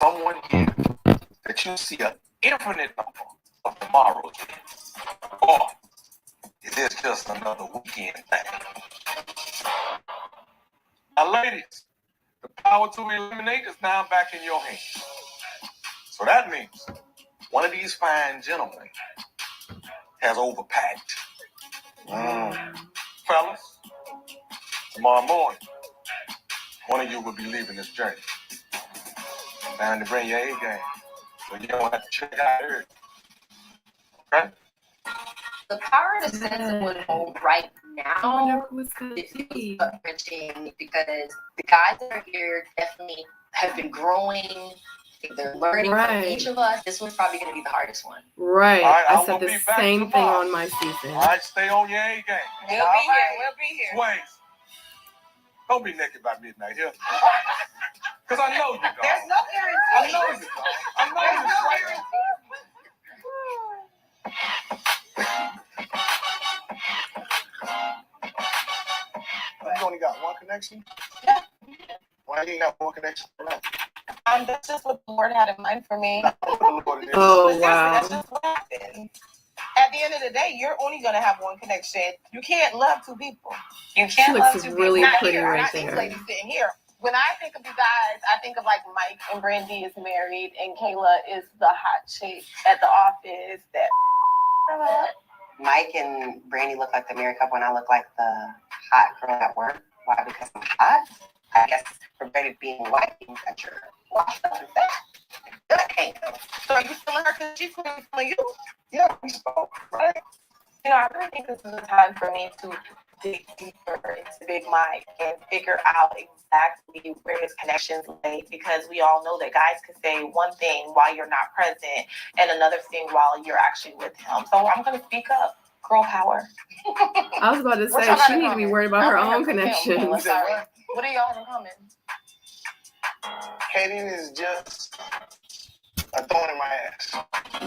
someone here that you see an infinite number of tomorrows in? Or is this just another weekend thing? Now, ladies, the power to eliminate is now back in your hands. So that means one of these fine gentlemen has overpacked. Fellas, tomorrow morning, one of you will be leaving this journey. Time to bring your A game, so you don't have to check out early. Okay? The power to sense would hold right now is encouraging because the guys that are here definitely have been growing. They're learning from each of us. This one's probably going to be the hardest one. Right. I said the same thing on my season. All right, stay on your A game. We'll be here. We'll be here. Sways, don't be naked by midnight here. Because I know you, dog. There's no guarantee. I know you, dog. I know you. You only got one connection? Yeah. Why you ain't got one connection for that? That's just what the Lord had in mind for me. Oh, wow. That's just what happened. At the end of the day, you're only going to have one connection. You can't love two people. You can't She love looks two really people. pretty right not there. These ladies sitting here. When I think of you guys, I think of like Mike and Brandy is married and Kayla is the hot chick at the office. Mike and Brandy look like the married couple and I look like the hot girl at work. Why? Because I'm hot? I guess for Brandy being white means that you're washed up and fat. So are you feeling her because she's feeling you? Yeah, we spoke, right? You know, I really think this is a time for me to dig deeper into Big Mike and figure out exactly where his connections lay, because we all know that guys can say one thing while you're not present and another thing while you're actually with him. So I'm going to speak up. Girl power. I was about to say, she needs to be worried about her own connections. What do y'all have in common? Hating is just a thorn in my ass.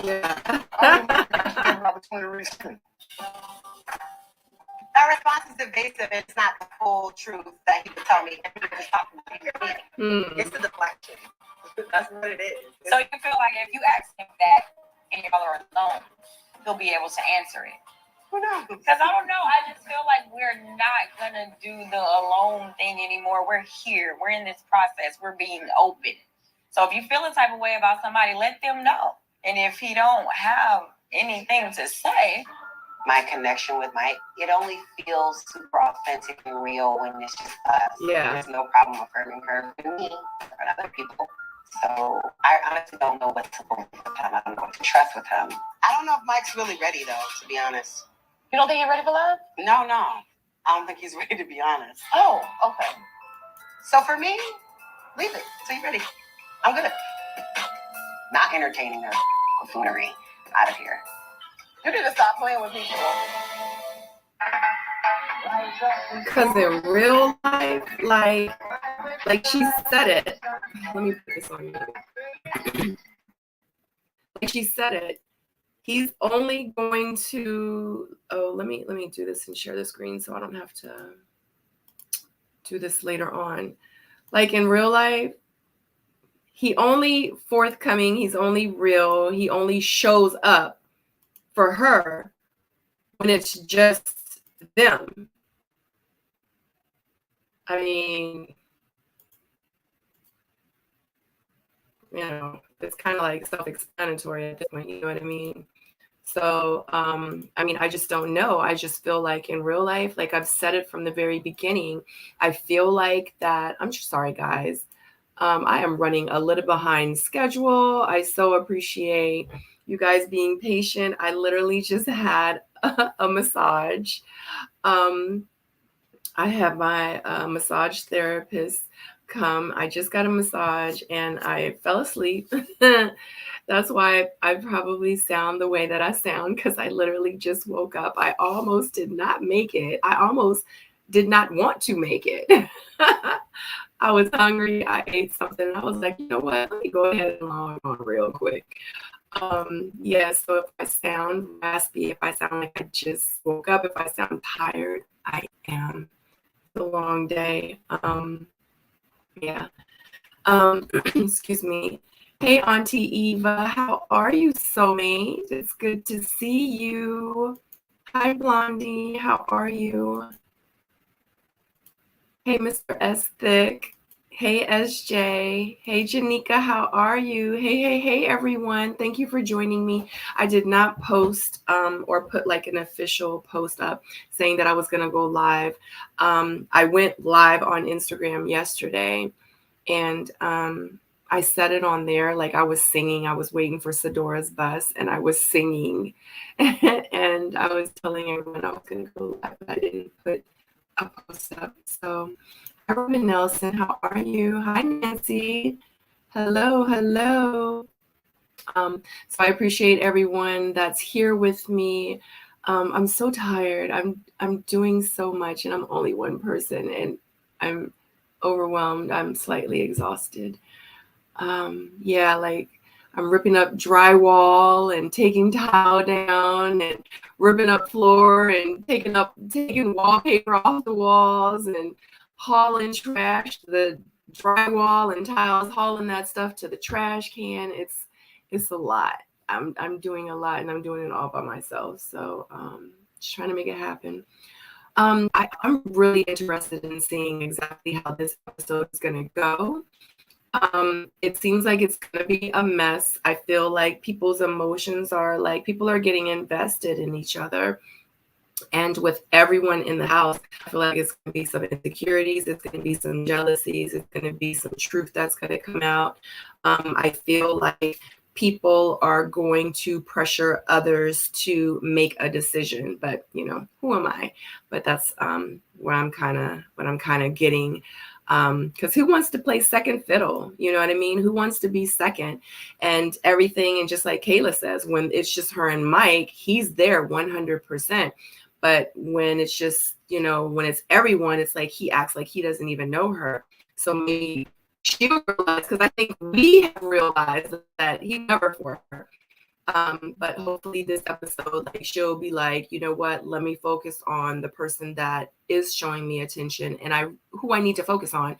Yeah. An opportunity to reach. That response is evasive. It's not the full truth that he would tell me. It's the deflection. That's what it is. So you feel like if you ask him that and y'all are alone, he'll be able to answer it? Who knows? Because I don't know. I just feel like we're not going to do the alone thing anymore. We're here. We're in this process. We're being open. So if you feel a type of way about somebody, let them know. And if he don't have anything to say, my connection with Mike, it only feels super authentic and real when it's just us. Yeah. There's no problem affirming her for me or other people. So I honestly don't know what to believe with him. I don't know what to trust with him. I don't know if Mike's really ready, though, to be honest. You don't think you're ready for love? No. I don't think he's ready, to be honest. Oh, okay. So for me, leave it till you're ready. I'm good. Not entertaining her buffoonery. Out of here. You need to stop playing with people. Because in real life, like she said it. Let me put this on you. Like she said it. He's only going to. Oh, let me do this and share the screen so I don't have to do this later on. Like in real life, he only forthcoming. He's only real. He only shows up for her when it's just them. I mean, you know, it's kind of like self-explanatory at this point, you know what I mean? So, I mean, I just don't know. I just feel like in real life, like I've said it from the very beginning, I feel like that, I'm just sorry, guys. I am running a little behind schedule. I so appreciate you guys being patient. I literally just had a massage. I have my massage therapist come. I just got a massage and I fell asleep. That's why I probably sound the way that I sound, because I literally just woke up. I almost did not make it. I almost did not want to make it. I was hungry. I ate something. I was like, you know what? Let me go ahead and log on real quick. Yeah, so if I sound raspy, if I sound like I just woke up, if I sound tired, I am. It's a long day. Yeah. Excuse me. Hey, Auntie Eva, how are you, soulmate? It's good to see you. Hi, Blondie, how are you? Hey, Mr. S. Thick. Hey, SJ. Hey, Janika, how are you? Hey, everyone. Thank you for joining me. I did not post or put like an official post up saying that I was going to go live. I went live on Instagram yesterday, and I said it on there like I was singing. I was waiting for Sedora's bus, and I was singing. And I was telling everyone I was going to go live, but I didn't put a post up. So, hi, Robin Nelson, how are you? Hi, Nancy. Hello. So I appreciate everyone that's here with me. I'm so tired. I'm doing so much, and I'm only one person, and I'm overwhelmed. I'm slightly exhausted. Yeah, like I'm ripping up drywall and taking tile down and ripping up floor and taking wallpaper off the walls and hauling trash, the drywall and tiles, hauling that stuff to the trash can. It's a lot. I'm doing a lot, and I'm doing it all by myself. So just trying to make it happen. I'm really interested in seeing exactly how this episode is going to go. It seems like it's going to be a mess. I feel like people's emotions are like people are getting invested in each other. And with everyone in the house, I feel like it's going to be some insecurities, it's going to be some jealousies, it's going to be some truth that's going to come out. I feel like people are going to pressure others to make a decision, but who am I? But that's what I'm kind of getting. Because who wants to play second fiddle? You know what I mean? Who wants to be second and everything? And just like Kayla says, when it's just her and Mike, he's there 100%. But when it's just, when it's everyone, it's like he acts like he doesn't even know her. So maybe she'll realize, because I think we have realized that he never for her. But hopefully this episode, like she'll be like, you know what, let me focus on the person that is showing me attention and who I need to focus on,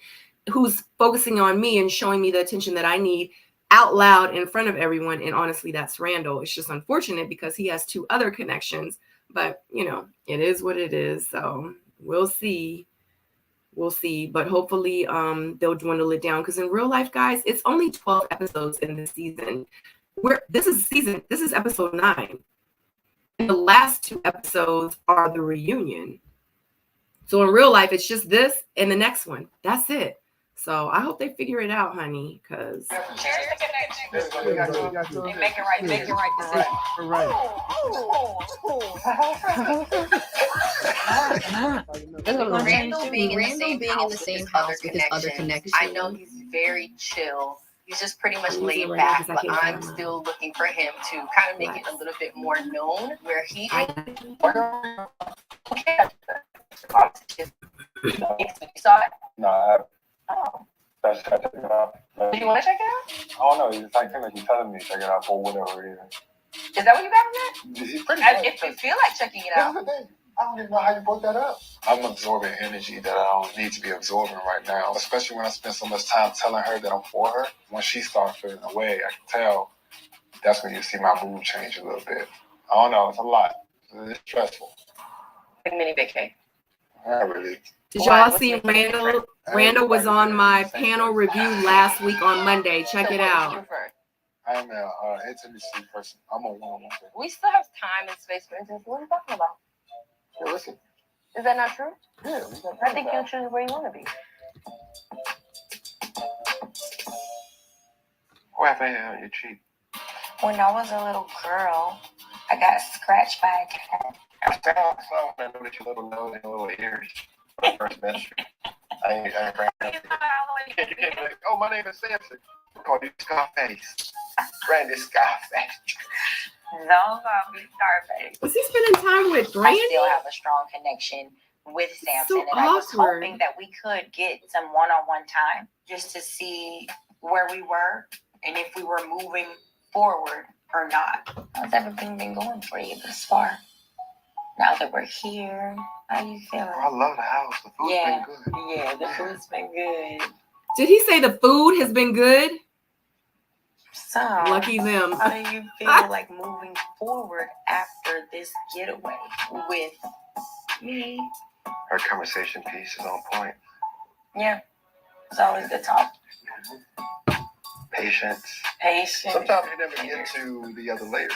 who's focusing on me and showing me the attention that I need out loud in front of everyone. And honestly, that's Randall. It's just unfortunate because he has 2 other connections, but it is what it is. So we'll see. But hopefully they'll dwindle it down, because in real life, guys, it's only 12 episodes in this season. This is episode 9. And the last 2 episodes are the reunion. So in real life, it's just this and the next one. That's it. So I hope they figure it out, honey, because Cheers to connection. They make it right decision. Randall being in the same house with his other connections. I know he's very chill. He's just pretty much laid back, but I'm still looking for him to kind of make it a little bit more known where he is. You saw it? No, I Oh. that's check it out. Do you want to check it out? I don't know. It's like him like, telling me to check it out for whatever it is. Is that what you got from that? He's pretty If you feel like checking it out. I don't even know how you brought that up. I'm absorbing energy that I don't need to be absorbing right now, especially when I spend so much time telling her that I'm for her. When she starts feeling away, I can tell that's when you see my mood change a little bit. I don't know. It's a lot. It's stressful. Like mini vacay. Not really. did y'all see Randall? Randall was on my panel review last week on Monday. Check it out. I am an intimacy person. I'm a one-on-one person. We still have time and space for intimacy. What are you talking about? Yeah, listen. Is that not true? Yeah. I think you choose where you want to be. What happened on your cheek? When I was a little girl, I got scratched by a cat. I know that your little nose and your little ears. First semester. I ain't you can't be like, oh, my name is Samson. I call you Scarface. Randy Scarface. No, I'll be Scarface. Was he spending time with I Brandy? still have a strong connection with Samson, so and I was awkward. hoping that we could get some one-on-one time just to see where we were and if we were moving forward or not. How's everything been going for you this far? Now that we're here, how you feeling? I love the house. The food's been good. Yeah, the food's been good. Did he say the food has been good? So, Lucky them. how do you feel like moving forward after this getaway with me? Her conversation piece is on point. Yeah, it's always good talk. Patience. Patience. Sometimes you never get to the other layers.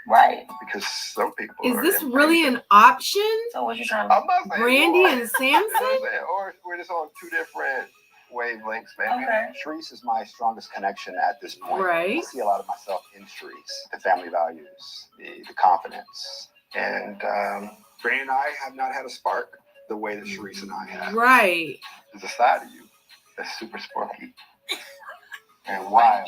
Right. Because some people Is are this really impatient. an option? So what you trying to I'm not saying Brandy you are. and You know Samson? what I'm saying? Or we're just on two different wavelengths, maybe. Okay. Sharice is my strongest connection at this point. Right. I see a lot of myself in Sharice. The family values, the confidence. And Brandy and I have not had a spark the way that Sharice and I have. Right. there's a side of you that's super spunky and wild?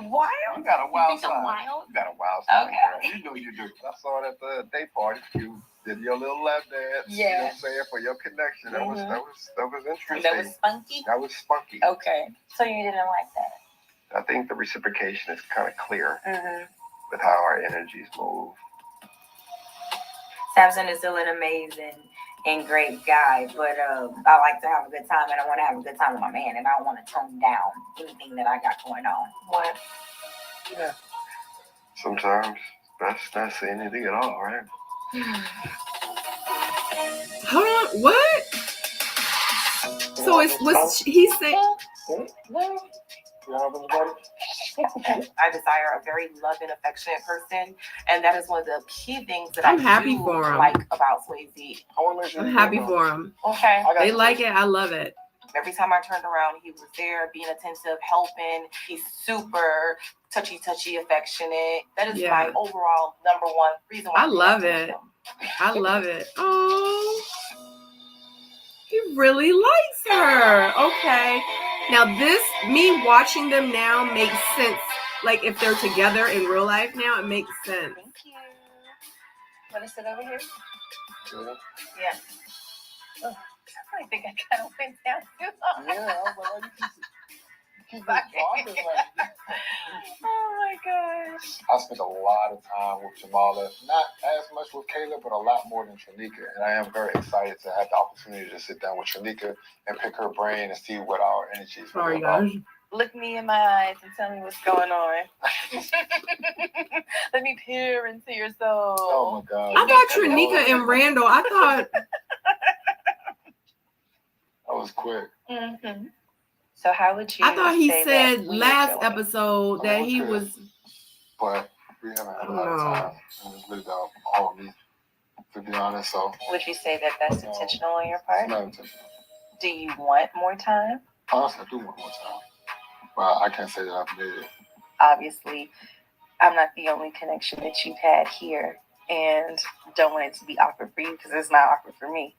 wild. You got a wild You think I'm side. wild? You got a wild side. Okay. Girl. You know you do. I saw it at the day party. You did your little lap dance. Yeah. You know what I'm saying? For your connection. That was interesting. That was spunky? That was spunky. Okay. So you didn't like that? I think the reciprocation is kind of clear Mm-hmm. with how our energies move. Samson is still an amazing and great guy, but I like to have a good time, and I want to have a good time with my man, and I don't want to tone down anything that I got going on. What? Yeah. Sometimes best not say anything at all, right? Hold on. What? So he saying? I desire a very loving, affectionate person, and that is one of the key things that I'm I happy do for him. like about Swayze. I'm happy for him. Okay. They like it. I love it. Every time I turned around, he was there, being attentive, helping. He's super touchy, affectionate. That is Yeah. my overall number one reason why I love connect it. with him. I love it. Oh, he really likes her. Okay. Now me watching them now makes sense. Like if they're together in real life now, it makes sense. Thank you. Want to sit over here? Yeah. Yeah. I think I kind of went down too long. Yeah, I was like, keep Sorry. talking like Oh my gosh. I spent a lot of time with Jamala, not as much with Kayla, but a lot more than Tranika. And I am very excited to have the opportunity to sit down with Tranika and pick her brain and see what our energy is Sorry, about. guys. Look me in my eyes and tell me what's going on. Let me peer into your soul. Oh my God. I thought Tranika and Randall. I thought That was quick. Mm-hmm. So how would you? I thought he say said that we last enjoy? episode that he Okay. was. But we haven't had a lot of time. And it's really about all of me, to be honest. So Would you say that that's intentional on your it's part? not intentional. Do you want more time? Honestly, I do want more time. But I can't say that I've made it. Obviously, I'm not the only connection that you've had here, and don't want it to be awkward for you because it's not awkward for me.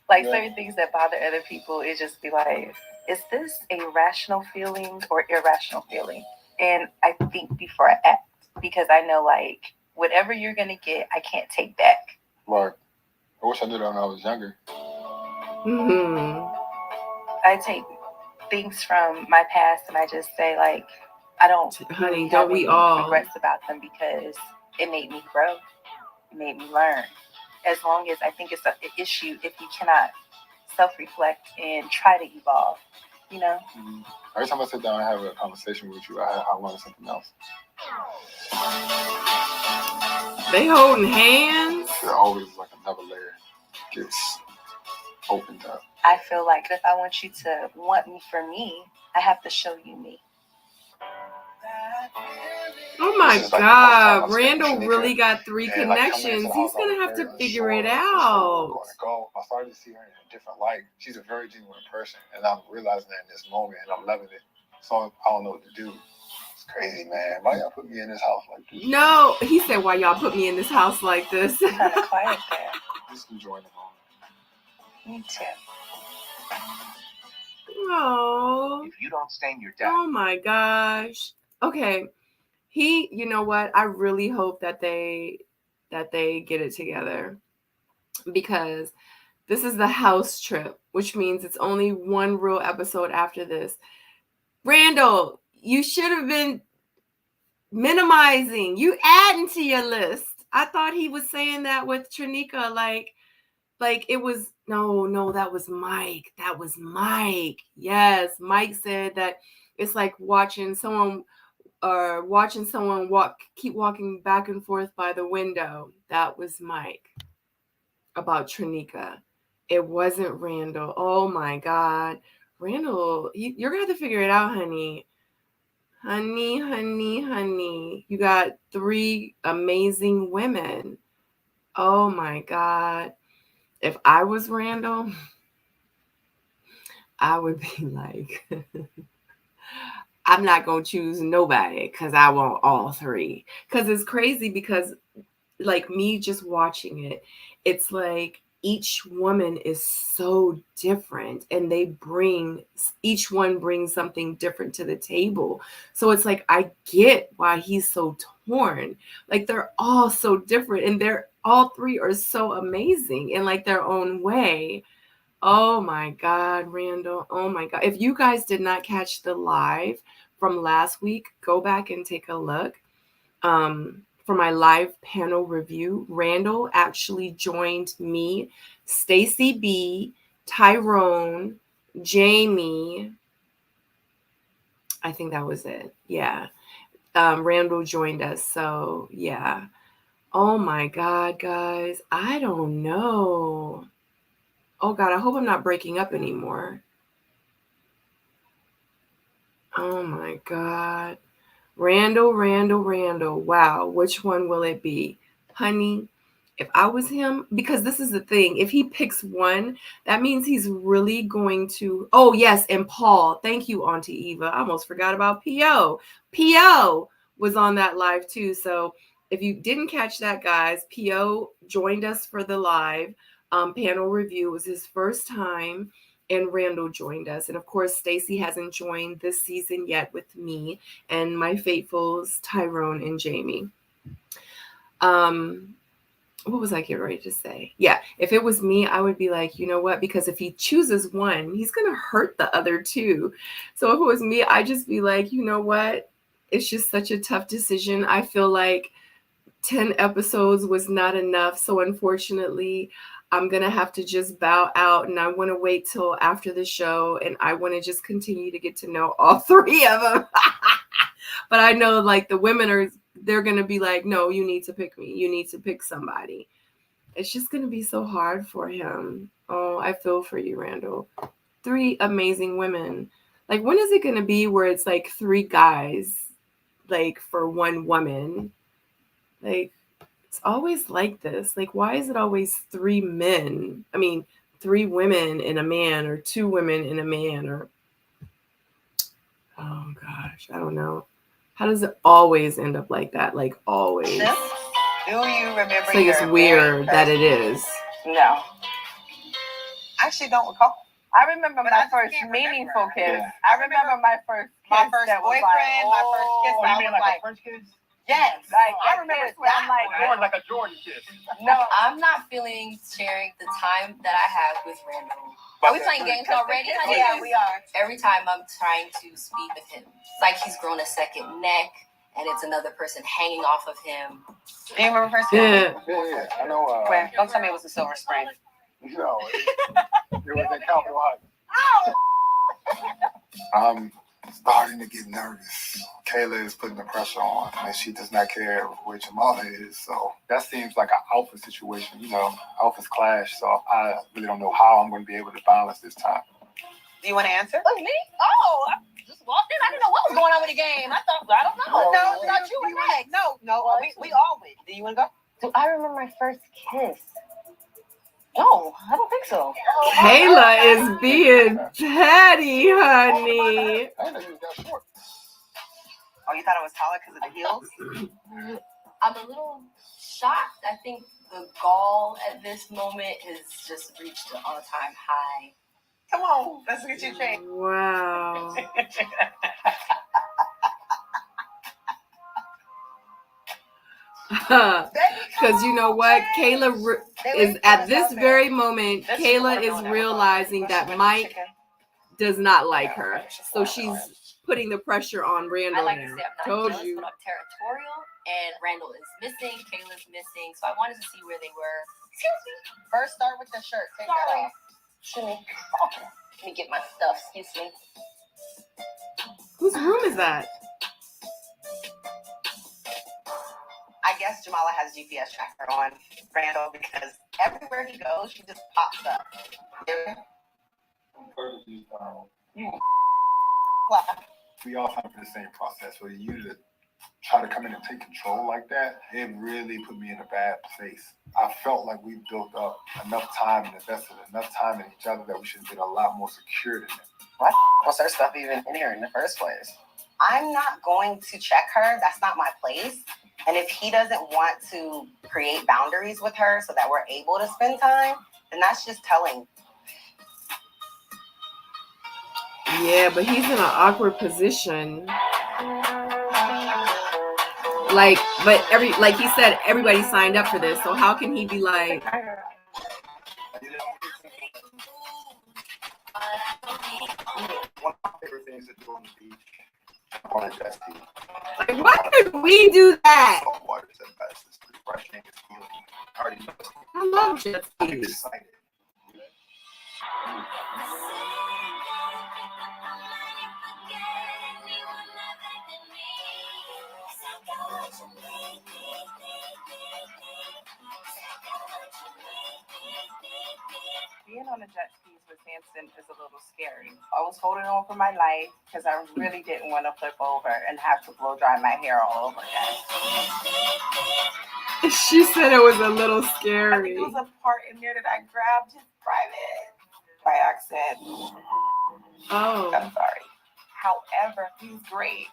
Like Yeah. certain things that bother other people, it just be like, is this a rational feeling or irrational feeling? And I think before I act, because I know like whatever you're gonna get, I can't take back. Like, I wish I knew that when I was younger. Mhm. I take things from my past and I just say like, I don't Honey, really don't have we any all? regrets about them because it made me grow, it made me learn. As long as I think it's an issue if you cannot self-reflect and try to evolve, you know. Mm-hmm. Every time I sit down and have a conversation with you, I learn something else. They holding hands. There always like another layer gets opened up. I feel like if I want you to want me for me, I have to show you me. Oh my This is like the first time God, I've spent Randall with really Shanika. got 3 And like coming connections. into the He's house, I gonna was have to very figure it unsure of which way we were out. going to go. I started to see her in a different light. She's a very genuine person, and I'm realizing that in this moment, and I'm loving it. So I don't know what to do. It's crazy, man. Why y'all put me in this house like this? No, he said, "Why y'all put me in this house like this?" Kind of quiet there. Just enjoying the moment. Me too. Oh, If you don't stain your deck, oh my gosh. Okay, you know what? I really hope that they get it together, because this is the house trip, which means it's only one real episode after this. Randall, you should have been minimizing. You adding to your list. I thought he was saying that with Tranika, like it was no, that was Mike. That was Mike. Yes, Mike said that it's like watching someone or watching someone keep walking back and forth by the window. That was Mike. About Trinika. It wasn't Randall. Oh my God. Randall, you're going to have to figure it out, honey. Honey. You got 3 amazing women. Oh my God. If I was Randall, I would be like, I'm not going to choose nobody because I want all 3. Because it's crazy because like me just watching it, it's like each woman is so different and each one brings something different to the table. So it's like, I get why he's so torn. Like they're all so different and they're all 3 are so amazing in like their own way. Oh my God, Randall. Oh my God. If you guys did not catch the live from last week, go back and take a look. For my live panel review, Randall actually joined me, Stacy B, Tyrone, Jamie. I think that was it. Yeah. Randall joined us. So yeah. Oh my God, guys. I don't know. Oh God, I hope I'm not breaking up anymore. Oh my God. Randall. Wow. Which one will it be? Honey, if I was him, because this is the thing, if he picks one, that means he's really going to, oh yes, and Paul. Thank you, Auntie Eva. I almost forgot about P.O. P.O. was on that live too. So if you didn't catch that, guys, P.O. joined us for the live panel review. It was his first time. And Randall joined us. And of course, Stacy hasn't joined this season yet with me and my faithfuls, Tyrone and Jamie. What was I getting ready to say? Yeah, if it was me, I would be like, you know what? Because if he chooses one, he's going to hurt the other 2. So if it was me, I'd just be like, you know what? It's just such a tough decision. I feel like 10 episodes was not enough. So unfortunately, I'm going to have to just bow out, and I want to wait till after the show, and I want to just continue to get to know all 3 of them. But I know like the women they're going to be like, no, you need to pick me. You need to pick somebody. It's just going to be so hard for him. Oh, I feel for you, Randall. 3 amazing women. Like, when is it going to be where it's like 3 guys, like for 1 woman? Like, it's always like this. Like, why is it always 3 men? I mean, 3 women and a man, or 2 women and a man, or oh gosh, I don't know. How does it always end up like that? Like always. Do you remember? It's like it's weird that it is. No. I actually don't recall. I remember my first meaningful kiss. Yeah. I remember my first kiss. My first boyfriend, my first kiss. Oh, I you mean was like a French kiss? Yes. Like, I remember that I'm like, Or like a Jordan kiss? no. I'm not feeling sharing the time that I have with Randall. Are we playing games already? Yeah, we are. Every time I'm trying to speak with him, it's like he's grown a second neck, and it's another person hanging off of him. Do you remember first Yeah. Yeah. I know. Where? Don't tell me it was a Silver Spring. No, it was in Capitol Heights. I'm starting to get nervous. Kayla is putting the pressure on, and she does not care where Jamala is. So that seems like an alpha situation, alphas clash. So I really don't know how I'm going to be able to balance this time. Do you want to answer? Oh, me? Oh, I just walked in. I didn't know what was going on with the game. I don't know. No, Not you and Max. No. We all win. Do you want to go? Do I remember my first kiss? No, I don't think so. Kayla is being petty, honey. I didn't know you was that short. Oh, you thought I was taller because of the heels? I'm a little shocked. I think the gall at this moment has just reached an all-time high. Come on, let's get you changed. Wow. Because you know what? Kayla is at this very moment, Kayla is realizing that Mike does not like her. So she's putting the pressure on Randall I like now. to say I'm not Told jealous, you. but I'm territorial, and Randall is missing, Kayla's missing, so I wanted to see where they were. Excuse me. First, start with the shirt. Take that Sorry. off. Excuse me. Okay. Let me get my stuff. Excuse me. Whose room is that? I guess Jamala has GPS tracker on Randall because everywhere he goes, she just pops up. Yeah. We all have the same process. For you to try to come in and take control like that, it really put me in a bad place. I felt like we built up enough time and invested enough time in each other that we should have been a lot more secure than that. What was her stuff even in here in the first place? I'm not going to check her. That's not my place. And if he doesn't want to create boundaries with her so that we're able to spend time, then that's just telling. Yeah, but he's in an awkward position. Like, but like he said, everybody signed up for this. So how can he be like? One of my favorite things to do on the beach, on a jet ski. Like, why could we do that? Salt water is the best. It's refreshing. It's healing. I already know this. I love jet I'm skis. excited. Being on the jet skis with Samson is a little scary. I was holding on for my life because I really didn't want to flip over and have to blow dry my hair all over again. She said it was a little I scary. think it was a part in there that I grabbed his private by accident. Oh, I'm sorry. However, he's great.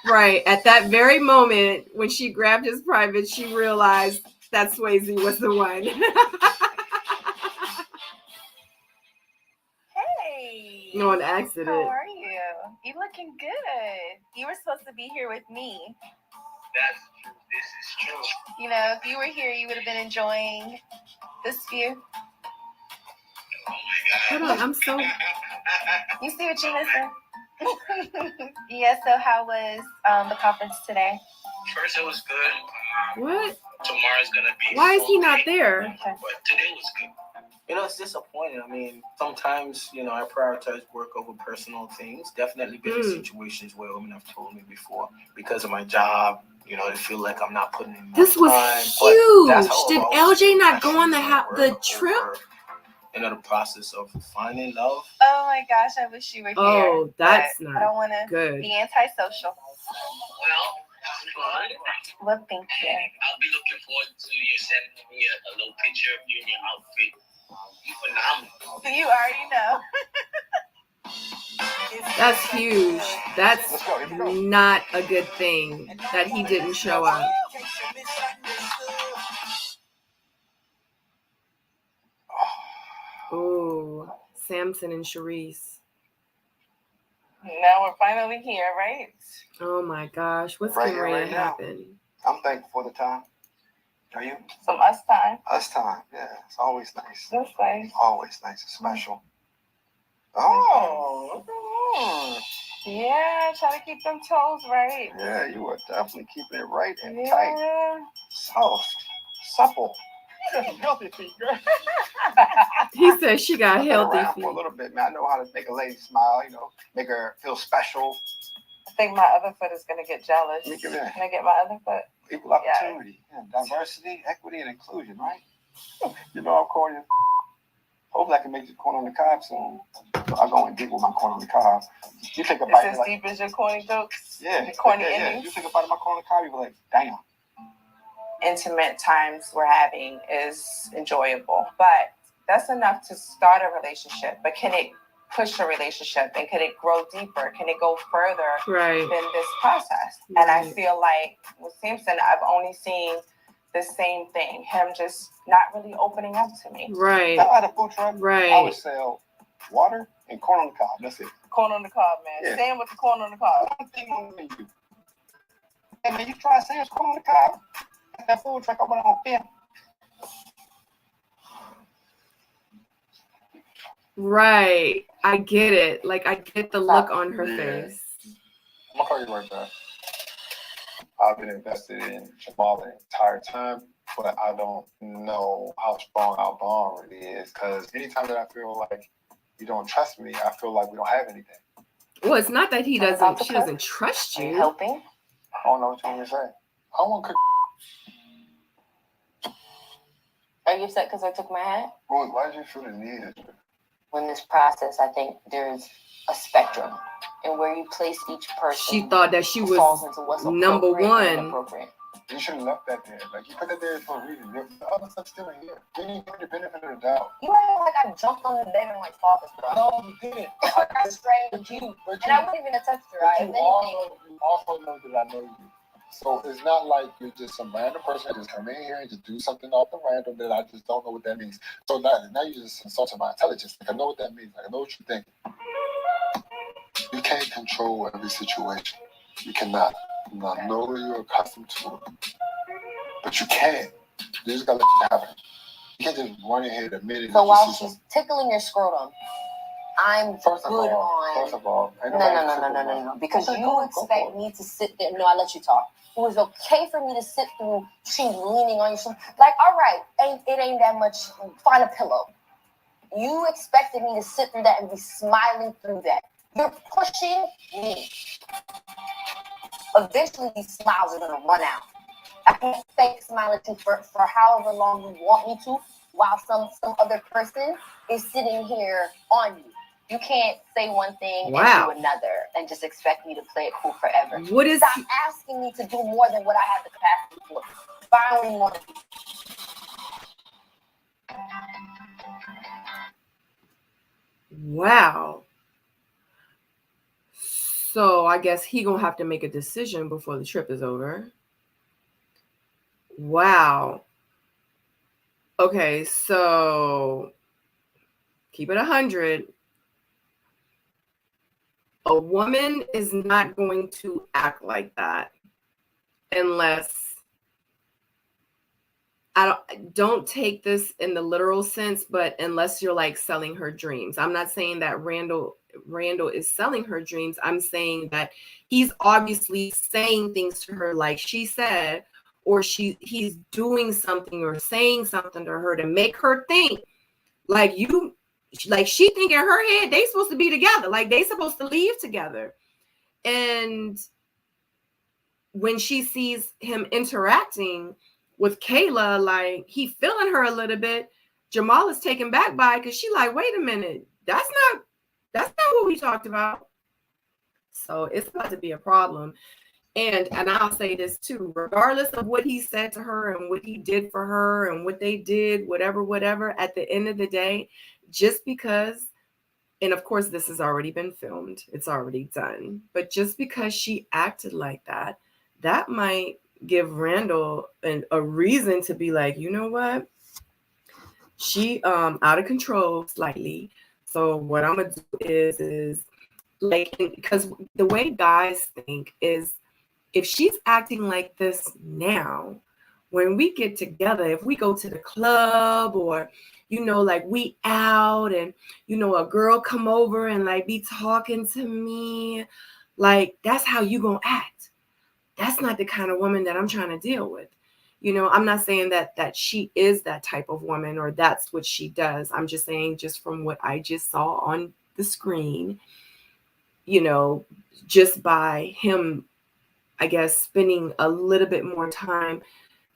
right. At that very moment when she grabbed his private, she realized that Swayze was the one. Hey. No, an accident. How are you? You looking good. You were supposed to be here with me. That's true. This is true. You know, if you were here, you would have been enjoying this view. Oh my God. Hold on, I'm so. You see what you missing? Yeah, so how was the conference today? First, it was good. What? Tomorrow's gonna be. Why is he full not day, there? Okay. But today was good. You know, it's disappointing. I mean, sometimes, I prioritize work over personal things. Definitely been in situations where women have told me before because of my job, they feel like I'm not putting in This was time. huge. Did LJ not go on the trip? The process of finding love. Oh my gosh, I wish you were here. Oh, that's but not I don't want to good. be antisocial. Well, fun. Well, thank you. I'll be looking forward to you sending me a little picture of you in your outfit. You phenomenal. You already know. That's huge. That's not a good thing that he didn't show up. Oh, Samson and Sharice. Now we're finally here, right? Oh my gosh, what's Right getting here, ready right to now. happen? I'm thankful for the time. Are you? Some us time. Us time. Yeah, it's always nice. That's nice. Always nice and special. Oh. Yeah, try to keep them toes right. Yeah, you are definitely keeping it right and tight. Yeah. Soft. Supple. Healthy feet, girl. He said she got I've been healthy around for a feet. little bit, man. I know how to make a lady smile, make her feel special. I think my other foot is going to get jealous. Let me give it Can I get my other foot? equal opportunity. Yeah, diversity, equity, and inclusion, right? I'm corny. Hopefully I can make the corn on the cob soon. I'll go in deep with my corn on the cob. You take a bite. Is this deep as your corny jokes? Yeah. Your corny yeah. endings? You take a bite of my corn on the cob, you be like, damn. Intimate times we're having is enjoyable, but that's enough to start a relationship. But can it push a relationship, and can it grow deeper? Can it go further Right. than this process? And I feel like with Samson, I've only seen the same thing, him just not really opening up to me. Right. If I had a food truck, I would Right. sell water and corn on the cob. That's it. Corn on the cob, man. Yeah. Sam with the corn on the cob. One thing on the menu. Hey, man, you try Sam's corn on the cob? That food truck I went on film. Right. I get it. Like, I get the look on her Yeah. face. I'm gonna call you right back. I've been invested in Jamal the entire time, but I don't know how strong our bond really is. Because anytime that I feel like you don't trust me, I feel like we don't have anything. Well, it's not that she About to doesn't trust Are you you. helping? I don't know what you want me to say. I want to cook. Are you upset because I took my hat? Why did you feel the need? In this process, I think there's a spectrum, and where you place each person, She thought that she was falls into what's number appropriate and one. inappropriate. You should have left that there. Like, you put that there for a reason. The other stuff's still in here. You didn't give me the benefit of the doubt. You acting like I jumped on the bed and like fought this girl. No, you didn't. I strained you, and I wouldn't even have touched her. You also know that I know you. So it's not like you're just some random person that just come in here and just do something off the random that I just don't know what that means. So now you just insulting my intelligence. Like, I know what that means. Like, I know what you think. You can't control every situation. You cannot. I know you're accustomed to it. But you can't. You just gotta let it happen. You can't just run in here the minute. So while she's tickling your scrotum, I'm First of good all, No. Because you expect me to sit there. No, I let you talk. It was okay for me to sit through. She's leaning on your shoulder. Like, all right, it ain't that much. Find a pillow. You expected me to sit through that and be smiling through that. You're pushing me. Eventually, these smiles are gonna run out. I can't fake smile at you for however long you want me to, while some other person is sitting here on you. You can't say one thing and do another and just expect me to play it cool forever. Stop asking me to do more than what I have the capacity for. Finally, more. Wow. So I guess he gonna have to make a decision before the trip is over. Wow. Okay, so keep it 100. A woman is not going to act like that unless don't take this in the literal sense, but unless you're like selling her dreams. I'm not saying that Randall is selling her dreams. I'm saying that he's obviously saying things to her like she said, or he's doing something or saying something to her to make her think like she think in her head they supposed to be together, like they supposed to leave together. And when she sees him interacting with Kayla, like he feeling her a little bit, Jamal is taken back by it because she like, wait a minute, that's not what we talked about. So it's about to be a problem. And I'll say this too, regardless of what he said to her and what he did for her and what they did, whatever, at the end of the day, just because, and of course this has already been filmed, it's already done, but just because she acted like that, that might give Randall a reason to be like, you know what? She out of control slightly. So what I'm gonna do is like, because the way guys think is, if she's acting like this now, when we get together, if we go to the club or, like we out and, a girl come over and like be talking to me, like that's how you gonna act. That's not the kind of woman that I'm trying to deal with. I'm not saying that she is that type of woman or that's what she does. I'm just saying, just from what I just saw on the screen, just by him, I guess, spending a little bit more time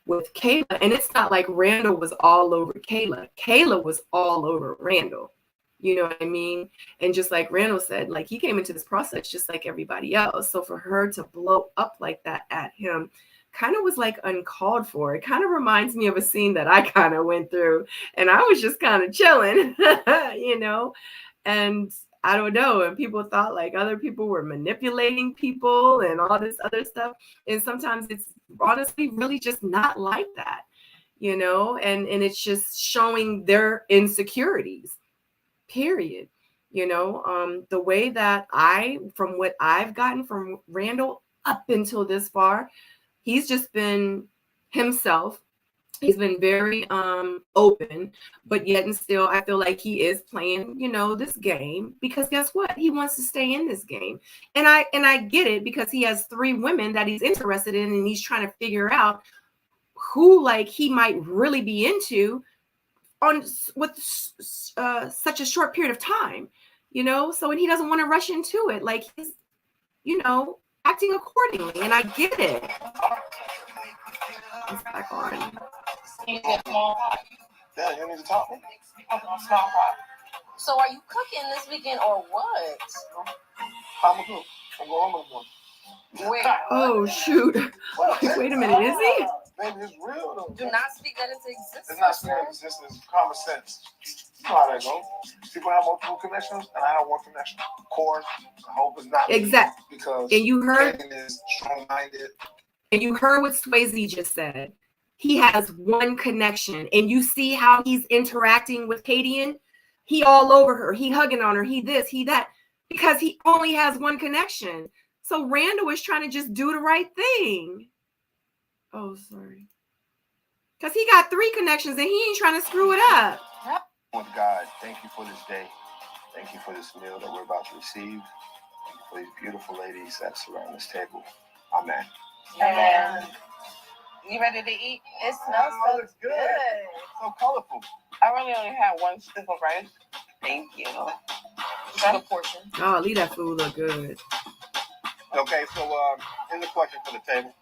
with Kayla. And it's not like Randall was all over Kayla. Kayla was all over Randall. You know what I mean? And just like Randall said, like he came into this process just like everybody else. So for her to blow up like that at him kind of was like uncalled for. It kind of reminds me of a scene that I kind of went through and I was just kind of chilling, and I don't know. And people thought like other people were manipulating people and all this other stuff. And sometimes it's honestly really just not like that, and it's just showing their insecurities, period. The way that from what I've gotten from Randall up until this far, he's just been himself. He's been very open, but yet and still I feel like he is playing, this game, because guess what? He wants to stay in this game. And I get it, because he has 3 women that he's interested in and he's trying to figure out who like he might really be into with such a short period of time, so, and he doesn't want to rush into it. Like he's, acting accordingly, and I get it. It's back on. You get small pot. Yeah, you need to talk. Small pot. So are you cooking this weekend or what? I'm gonna cook. I'm going home with Wait. Oh shoot! Wait a minute, is he? Baby, it's real though. Do not speak that into existence. It's not spirit existence, it's common sense. You know how that goes. People have multiple connections, and I have one connection. Of course, I hope it's not me, Exact. because And you heard. Kaden is strong-minded. And you heard what Swayze just said. He has one connection, and you see how he's interacting with Kadian. He all over her. He hugging on her. He this, he that, because he only has one connection. So Randall is trying to just do the right thing. Oh, sorry. Because he got 3 connections, and he ain't trying to screw it up. With God, thank you for this day. Thank you for this meal that we're about to receive. Thank you for these beautiful ladies that surround this table. Amen. Amen. You ready to eat? It smells so looks good. So colorful. I really only had 1 scoop of rice. Thank you. It's a good portion. Oh, leave that food look good. Okay, so here's a question for the table.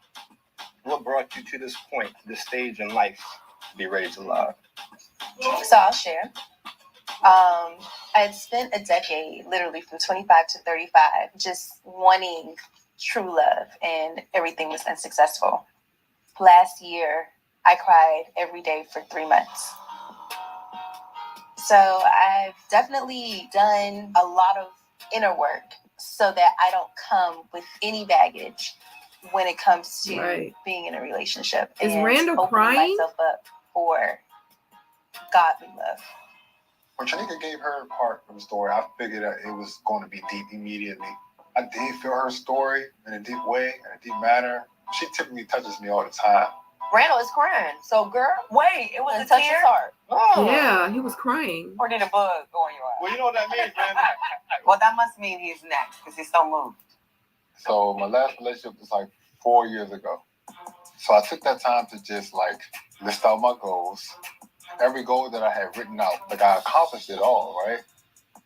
What brought you to this point, this stage in life, to be ready to love? So I'll share. I had spent a decade, literally from 25 to 35, just wanting true love, and everything was unsuccessful. Last year, I cried every day for 3 months. So I've definitely done a lot of inner work so that I don't come with any baggage when it comes to being in a relationship. Is and Randall opening crying? myself up for godly love. When Shanika gave her part of the story, I figured that it was going to be deep immediately. I did feel her story in a deep way, in a deep manner. She typically touches me all the time. Randall is crying. So, girl, Wait, it was a touch tear? his heart. Oh. Yeah, he was crying. Or did a bug go in your eye? Well, you know what that means, man. Well, that must mean he's next because he's so moved. So my last relationship was like 4 years ago. So I took that time to just like list out my goals. Every goal that I had written out, like I accomplished it all, right?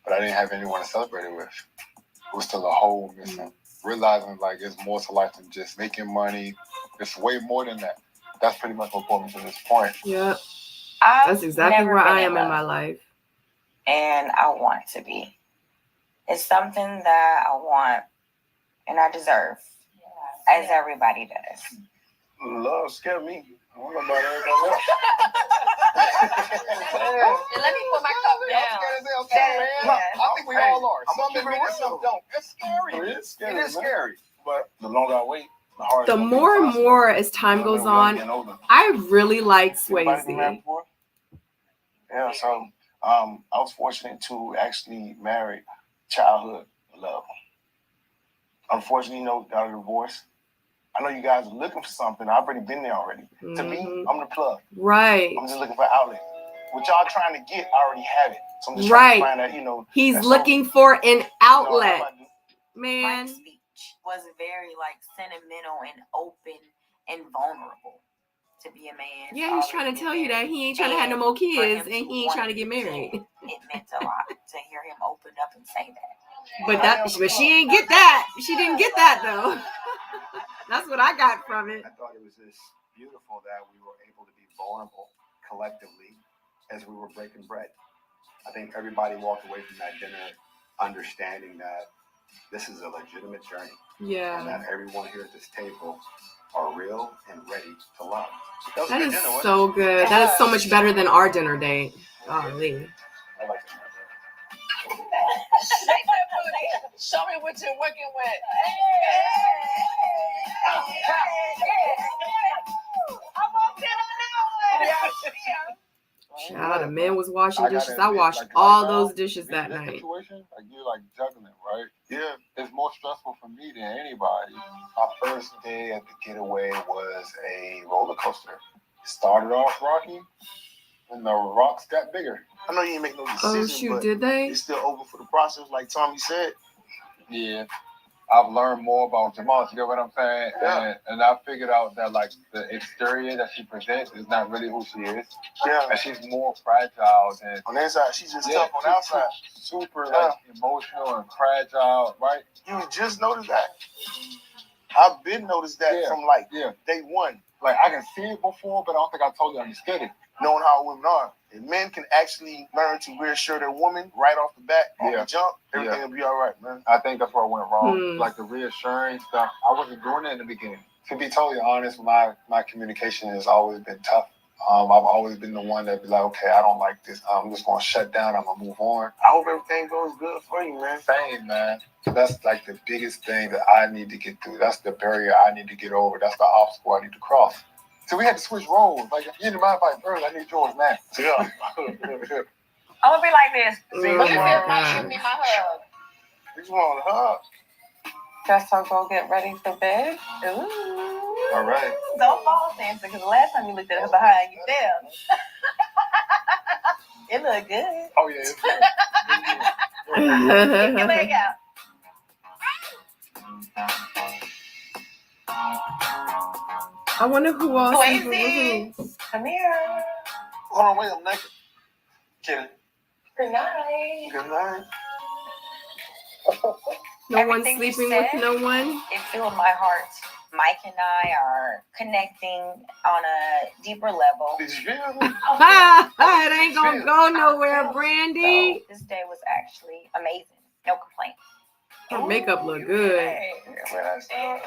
But I didn't have anyone to celebrate it with. It was still a hole missing. Realizing like it's more to life than just making money. It's way more than that. That's pretty much what brought me to this point. Yeah, I've that's exactly never where been I am in love, my life. and I want to be. It's something that I want and I deserve, as everybody does. Love scared me. I don't know about everybody else. And let me put my cup down. I think we all are. Some admit it, some don't. It's scary. It is scary. But the longer I wait, the harder. The more and more as time goes on, I really like Anybody been married Swayze. before? Yeah, so I was fortunate to actually marry childhood love. Unfortunately, got a divorce. I know you guys are looking for something. I've already been there already. To me, I'm the plug. Right. I'm just looking for an outlet. What y'all trying to get, I already have it. So I'm just trying to find that, He's that's looking so, for an outlet. My Man. speech was very sentimental and open and vulnerable to be a man. Yeah, he's trying to tell you that he ain't trying to have no more kids and he ain't trying to get married. It meant a lot to hear him open up and say that. But she ain't get that. She didn't get that though. That's what I got from it. I thought it was just beautiful that we were able to be vulnerable collectively as we were breaking bread. I think everybody walked away from that dinner understanding that this is a legitimate journey. Yeah. And that everyone here at this table are real and ready to love. That is so good. That is so much better than our dinner date. Golly. I like that. Shake that booty. Show me what you're working with. I'm on that one. Child, the man was washing dishes. I washed all those dishes that night. Situation, like you're like juggling, right? Yeah, it's more stressful for me than anybody. My first day at the getaway was a roller coaster. It started off rocky, and the rocks got bigger. I know you didn't make no decision, Oh shoot, but did they? it's still open for the process, like Tommy said. Yeah, I've learned more about Jamal. You know what I'm saying? Yeah. And I figured out that like the exterior that she presents is not really who she is. Yeah. And she's more fragile than On the inside, she's just tough on the outside. Super like emotional and fragile, right? You just noticed that. I've been noticed that from like day one. Like I can see it before, but I don't think I totally understood it. Knowing how women are. If men can actually learn to reassure their woman right off the bat, off the jump, everything will be all right, man. I think that's where I went wrong. Like the reassuring stuff, I wasn't doing it in the beginning. To be totally honest, my communication has always been tough. I've always been the one that be like, okay, I don't like this. I'm just gonna shut down. I'm gonna move on. I hope everything goes good for you, man. Same, man. So that's like the biggest thing that I need to get through. That's the barrier I need to get over. That's the obstacle I need to cross. So we had to switch roles. Like, if you need my advice first, I need yours now. Yeah. I'm gonna be like this. But you feel like give me my hug. You just want a hug. Guess I'll go get ready for bed. Ooh. All right. Don't fall, Santa, because the last time you looked at her behind, you fell. It looked good. Oh, yeah. Get your leg out. I wonder who else. Swayze. Come here. Hold on, wait, I'm naked. Kidding. Good night. Good night. No one Everything you sleeping said, with no one. It filled my heart. Mike and I are connecting on a deeper level. Did you feel me? It ain't gonna go nowhere, Brandy. So this day was actually amazing. No complaints. Her makeup look good. Hey, what I said.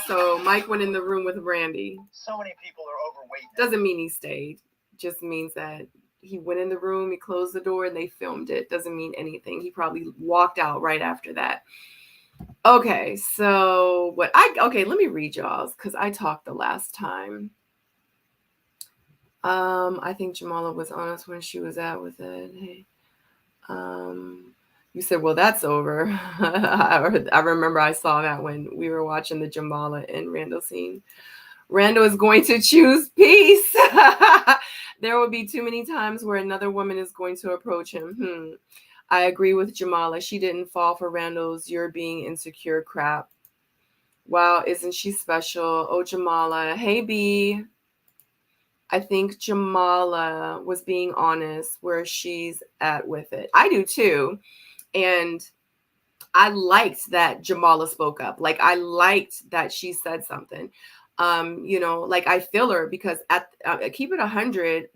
So Mike went in the room with Brandy. So many people are overweight. Doesn't mean he stayed. Just means that he went in the room, he closed the door, and they filmed it. Doesn't mean anything. He probably walked out right after that. Okay, so let me read y'all's because I talked the last time. I think Jamala was honest when she was out with it. Hey. You said, well, that's over. I remember I saw that when we were watching the Jamala and Randall scene. Randall is going to choose peace. There will be too many times where another woman is going to approach him. I agree with Jamala. She didn't fall for Randall's "you're being insecure" crap. Wow, isn't she special? Oh, Jamala. Hey, B. I think Jamala was being honest where she's at with it. I do too. And I liked that Jamala spoke up. Like, I liked that she said something. Like I feel her because at keep it 100,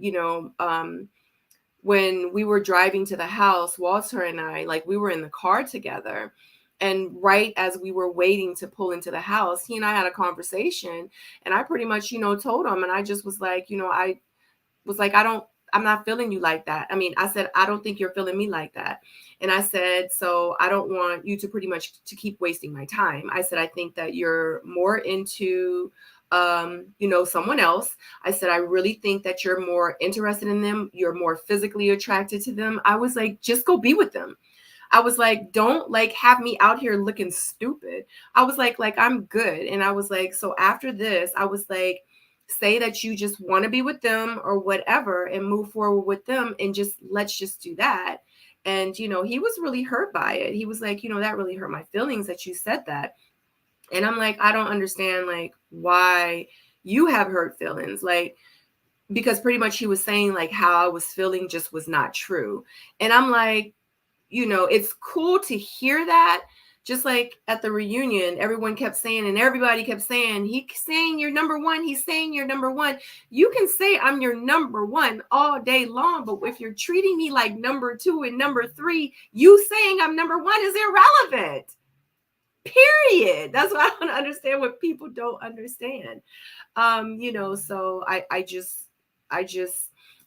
when we were driving to the house, Walter and I, like we were in the car together. And right as we were waiting to pull into the house, he and I had a conversation and I pretty much, told him. And I just was like, I was like, I'm not feeling you like that. I mean, I said, I don't think you're feeling me like that. And I said, so I don't want you to pretty much to keep wasting my time. I said, I think that you're more into, someone else. I said, I really think that you're more interested in them. You're more physically attracted to them. I was like, just go be with them. I was like, don't like have me out here looking stupid. I was like, I'm good. And I was like, so after this, I was like, say that you just want to be with them or whatever and move forward with them and let's just do that. And, he was really hurt by it. He was like, that really hurt my feelings that you said that. And I'm like, I don't understand like why you have hurt feelings. Like, because pretty much he was saying like how I was feeling just was not true. And I'm like, it's cool to hear that. Just like at the reunion, everyone kept saying, and everybody kept saying, he's saying you're number one. He's saying you're number one. You can say I'm your number one all day long, but if you're treating me like number two and number three, you saying I'm number one is irrelevant. Period. That's why I don't understand what people don't understand. So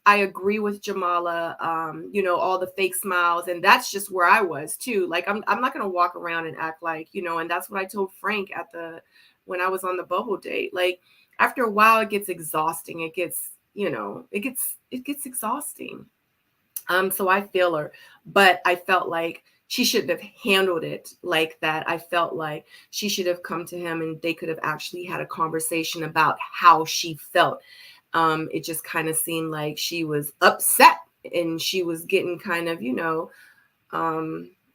I agree with Jamala, all the fake smiles. And that's just where I was too. Like, I'm not going to walk around and act like, and that's what I told Frank when I was on the bubble date. Like after a while, it gets exhausting. It gets exhausting. So I feel her, but I felt like she shouldn't have handled it like that. I felt like she should have come to him and they could have actually had a conversation about how she felt. It just kind of seemed like she was upset and she was getting kind of,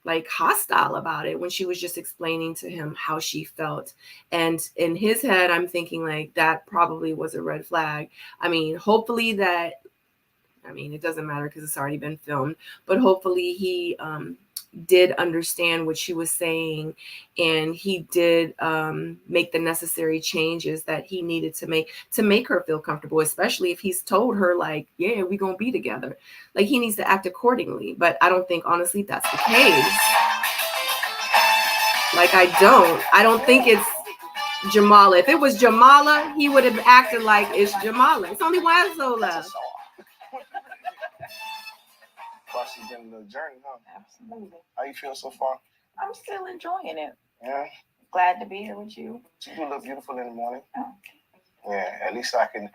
like hostile about it when she was just explaining to him how she felt. And in his head, I'm thinking like that probably was a red flag. I mean, hopefully that, I mean, it doesn't matter because it's already been filmed. But hopefully he did understand what she was saying, and he did make the necessary changes that he needed to make her feel comfortable, especially if he's told her, like, yeah, we're gonna be together. Like, he needs to act accordingly. But I don't think, honestly, that's the case. Like, I don't think it's Jamala. If it was Jamala, he would have acted like it's Jamala. It's only one episode left. Well, she's been on the journey, huh? Absolutely. How you feel so far? I'm still enjoying it. Yeah. Glad to be here with you. You do look beautiful in the morning. Oh. Yeah, at least I can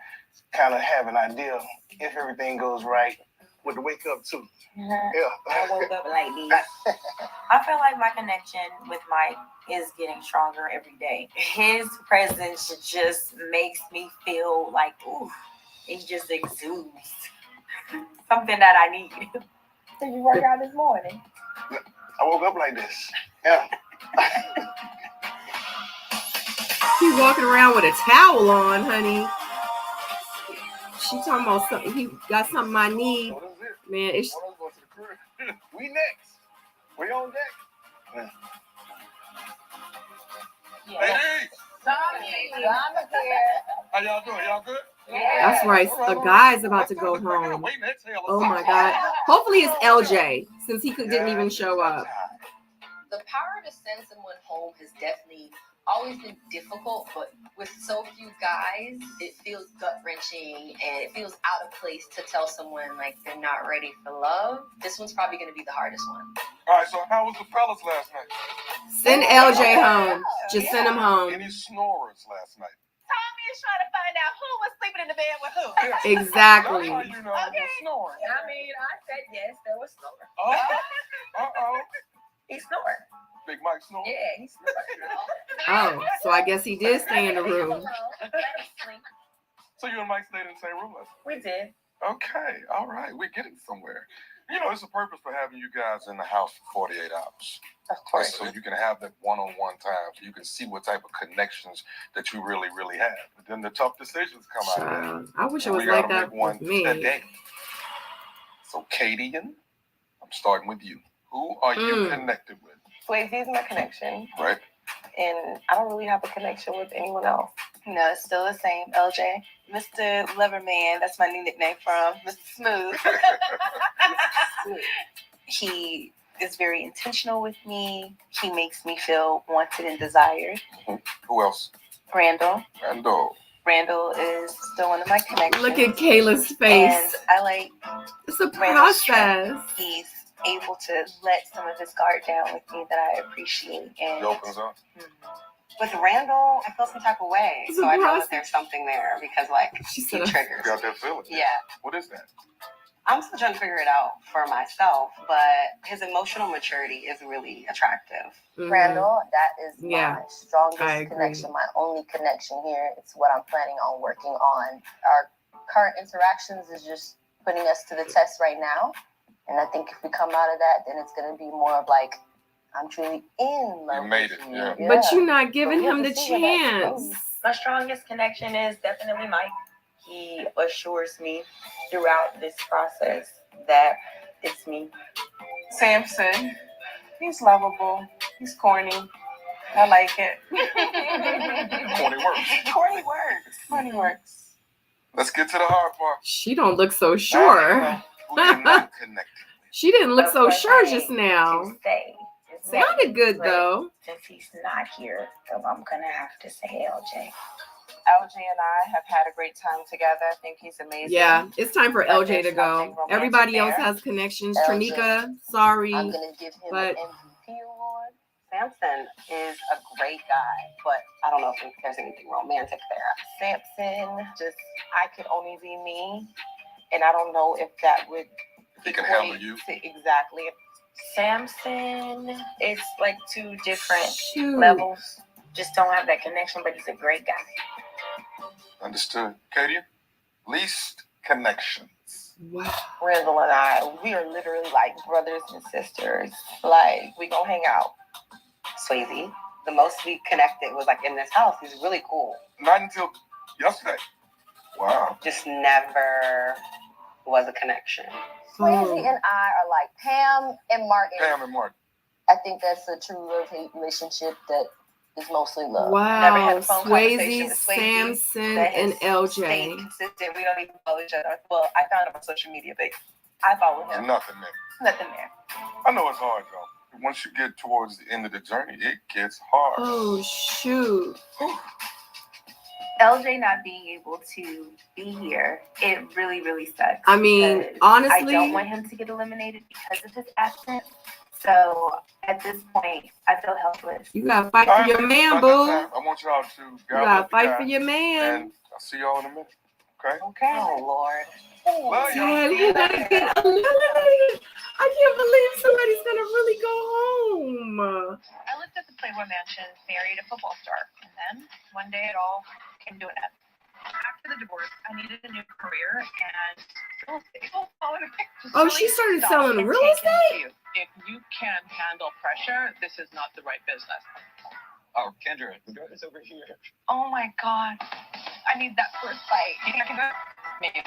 kind of have an idea if everything goes right with the wake up too. Yeah. I woke up like this. I feel like my connection with Mike is getting stronger every day. His presence just makes me feel like, ooh, it just exudes something that I need. Did you work out this morning? I woke up like this. Yeah. He's walking around with a towel on, honey. She talking about something. He got something I need. What is it? Man, it's Let's go to the crib. We next. We on deck. Yeah. Yeah. Hey, how y'all doing? Y'all good? that's right. The guy's about to go home. Oh my God. Hopefully it's LJ, since he didn't even show up. The power to send someone home has definitely always been difficult, but with so few guys, it feels gut-wrenching and it feels out of place to tell someone like they're not ready for love. This one's probably going to be the hardest one. All right, so how was the fellas last night? Send LJ home. Just send him home. Any snorers last night? Tommy is trying to find out who was sleeping in the bed with who. Exactly. That's how you know it was snoring. I mean, I said yes, there was snoring. Uh-oh. He snored. Big Mike snoring? Yeah, he snored. Oh, so I guess he did stay in the room. So you and Mike stayed in the same room last night? We did. Okay, all right. We're getting somewhere. You know, it's a purpose for having you guys in the house for 48 hours. Of course. So you can have that one-on-one time, so you can see what type of connections that you really, really have. But then the tough decisions come out of Child, I wish it that. was We like gotta that make one with me. a day. So Kadian, I'm starting with you. Who are you connected with? Swayze is my connection, Right? and I don't really have a connection with anyone else. No, it's still the same. LJ, Mr. Loverman. That's my new nickname from Mr. Smooth. He is very intentional with me. He makes me feel wanted and desired. Who else? Randall. Randall is still one of my connections. Look at Kayla's face. And I like It's a Randall's process. strength. He's able to let some of his guard down with me that I appreciate. And He opens up. With Randall, I feel some type of way. It's So a I know process. that there's something there because, like, She he said, triggers. You got that feeling? Yeah. What is that? I'm still trying to figure it out for myself, but his emotional maturity is really attractive. mhm. Randall, that is Yeah, my strongest I agree. connection, my only connection here. It's what I'm planning on working on. Our current interactions is just putting us to the test right now. And I think if we come out of that, then it's going to be more of like, I'm truly in love. You made with it, you. yeah. But you're not giving So we have him to the see where that chance. goes. My strongest connection is definitely Mike. He assures me throughout this process that it's me. Samson, he's lovable. He's corny. I like it. Corny works. Corny works. Corny works. Let's get to the hard part. She don't look so sure. Who you not connected She didn't look Of so course, sure I just hate now. to say his Sounded name, good but though. Since he's not here, so I'm gonna have to say LJ. LJ and I have had a great time together. I think he's amazing. Yeah, it's time for But LJ there's to go. nothing romantic Everybody else there. has connections. LJ. Tranika, sorry. I'm going to give him But- an MVP award. Samson is a great guy, but I don't know if there's anything romantic there. Samson, just I could only be me, and I don't know if that would. He can equate handle you. to exactly. Samson, it's like two different Shoot. levels. Just don't have that connection, but he's a great guy. Understood. Katie, least connections. Wow. Randall and I, we are literally like brothers and sisters. Like we gonna hang out. Swayze, the most we connected was like in this house. He's really cool. Not until yesterday. Wow. Just never was a connection. Swayze and I are like Pam and Martin. Pam and Martin. I think that's a true love-hate relationship that is mostly love. Never had Wow, a phone conversation Swayze, with Swayze Samson, that and has LJ. stayed consistent. We don't even follow each other. Well, I found him on social media, but I follow There's him. nothing there. Nothing there. I know it's hard though. Once you get towards the end of the journey, it gets hard. Oh shoot. LJ not being able to be here, it really, really sucks. I mean, because honestly, I don't want him to get eliminated because of his absence. So at this point, I feel helpless. you gotta fight for your man, boo. I want y'all to You gotta fight for your man. and I'll see y'all in a minute. Okay? Okay. Oh Lord. Love y'all. Dad, he gotta get eliminated. I can't believe somebody's gonna really go home. I lived at the Playboy Mansion, married a football star, and then one day it all came to an end. After the divorce, I needed a new career, and real estate. Oh, she started selling real estate? If you can't handle pressure, this is not the right business. Oh, Kendra, the door is over here. Oh my God. I need that first fight. You think I can go? Maybe.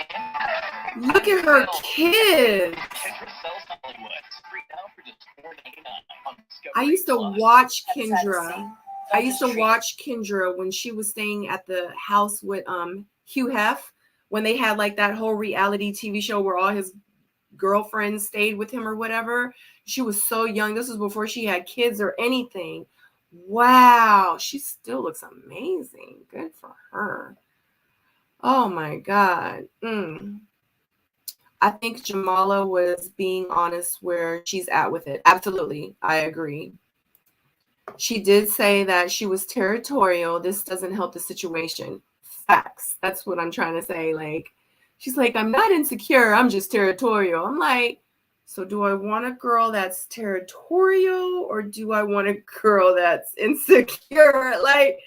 Look at her kids. Kendra sells Hollywood. Free now for just $4.99 on Discovery I used to Plus. watch That's sad to Kendra. see. I used to watch Kendra when she was staying at the house with Hugh Hef, when they had like that whole reality TV show where all his girlfriends stayed with him or whatever. She was so young. This was before she had kids or anything. Wow, she still looks amazing. Good for her. Oh my God. I think Jamala was being honest where she's at with it. Absolutely. I agree. She did say that she was territorial. This doesn't help the situation. Facts. That's what I'm trying to say. Like, she's like, I'm not insecure. I'm just territorial. I'm like, so do I want a girl that's territorial or do I want a girl that's insecure? Like,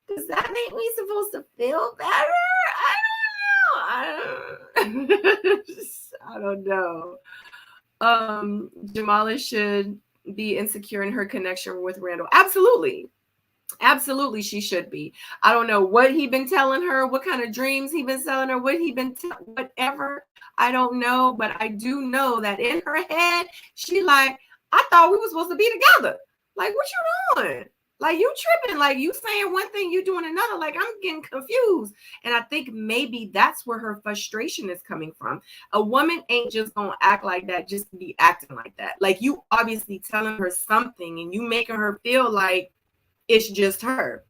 does that make me supposed to feel better? I don't know. Jamala should be insecure in her connection with Randall. Absolutely. Absolutely, she should be. I don't know what he been telling her, what kind of dreams he been telling her, what he been whatever. I don't know, but I do know that in her head, she like, I thought we were supposed to be together. Like, what you doing? Like, you tripping, like you saying one thing, you doing another. Like, I'm getting confused. And I think maybe that's where her frustration is coming from. A woman ain't just gonna act like that, just be acting like that. Like, you obviously telling her something and you making her feel like it's just her.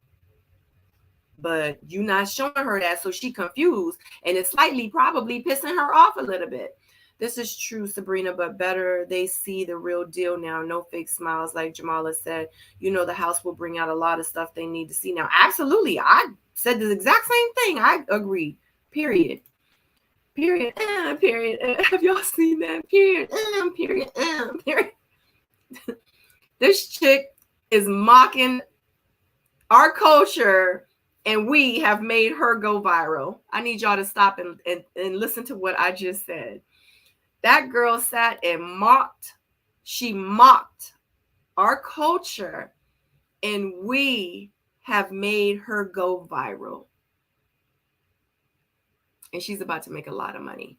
But you not showing her that, so she confused. And it's slightly probably pissing her off a little bit. This is true, Sabrina, but better they see the real deal now. No fake smiles, like Jamala said. You know, the house will bring out a lot of stuff they need to see now. Absolutely. I said the exact same thing. I agree. Period. Period. Period. Have y'all seen that? Period. Period. Period. This chick is mocking our culture, and we have made her go viral. I need y'all to stop and listen to what I just said. That girl sat and mocked. She mocked our culture, and we have made her go viral. And she's about to make a lot of money.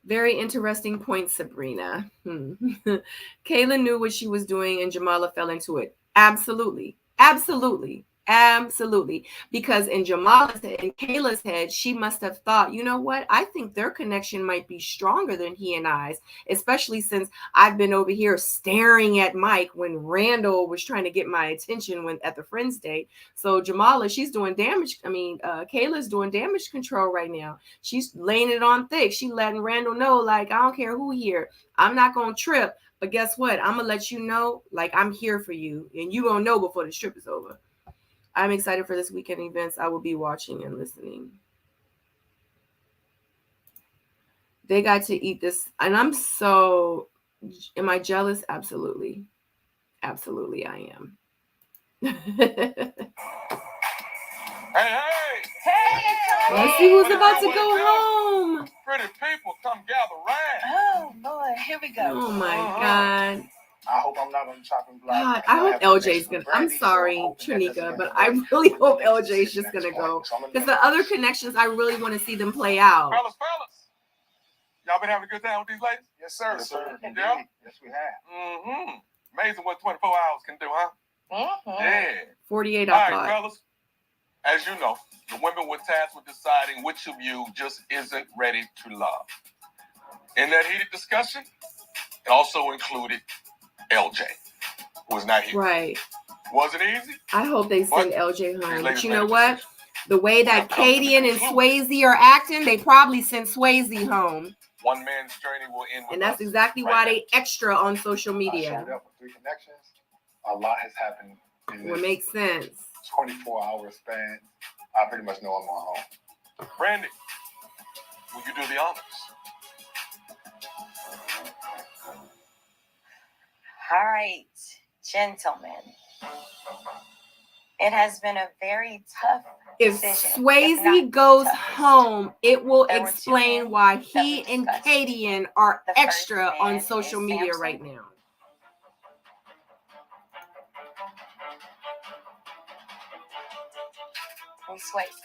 Very interesting point, Sabrina. Kayla knew what she was doing, and Jamala fell into it. Absolutely. Absolutely. Absolutely. Because in Jamala's head, in Kayla's head, she must have thought, you know what? I think their connection might be stronger than he and I's, especially since I've been over here staring at Mike when Randall was trying to get my attention at the Friends Day. So Jamala, she's doing damage. Kayla's doing damage control right now. She's laying it on thick. She letting Randall know, like, I don't care who here. I'm not going to trip. But guess what? I'm going to let you know, like, I'm here for you. And you going to know before the trip is over. I'm excited for this weekend events. I will be watching and listening. They got to eat this. And am I jealous? Absolutely. Absolutely, I am. Hey! Let's see who's about to go home. Pretty people, come gather round. Oh, Lord, here we go. Oh, my God. I hope I'm not on the chopping block. God, I hope LJ's gonna. I'm sorry, Trinika, but I really hope LJ's just gonna go. Because the other connections, I really want to see them play out. Fellas, Y'all been having a good time with these ladies? Yes, sir. Yes, sir. Yeah. Indeed. Yes, we have. Mm-hmm. Amazing what 24 hours can do, huh? Yeah. 48, All I right, thought. fellas. As you know, the women were tasked with deciding which of you just isn't ready to love. In that heated discussion, it also included LJ, who is not here. Right. Was it easy? I hope they send But LJ these home. ladies But you made know a what? decision. The way that Katie and Swayze are acting, they probably sent Swayze home. One man's journey will end with And that's us exactly right why now. they extra on social I media. showed up with 3 connections. A lot has happened in Would this make sense. 24-hour span. I pretty much know I'm going home. Brandy, will you do the honors? All right, gentlemen. It has been a very tough If decision. If Swayze not the goes toughest. home, it will There were two explain men why that he we and discussed. Kadian are The first extra man on is social media Samson. right now. And Swayze.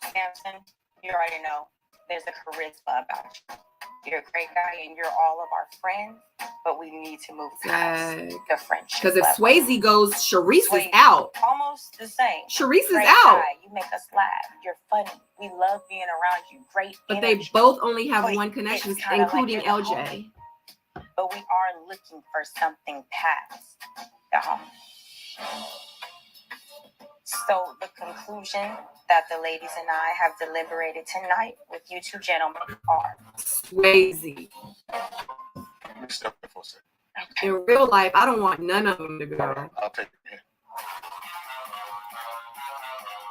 Samson, you already know there's a charisma about you. You're a great guy and you're all of our friends, but we need to move past the friendship. Because if level. Swayze goes, Sharice is Swayze, out. almost the same. Sharice is Great out. guy. You make us laugh. You're funny. We love being around you. Great But energy. they both only have But one connection, it's kinda including like you're the LJ. homie. But we are looking for something past the home. So the conclusion that the ladies and I have deliberated tonight with you two gentlemen are Swayze. Let me step back for a second. In real life, I don't want none of them to go. I'll take it here.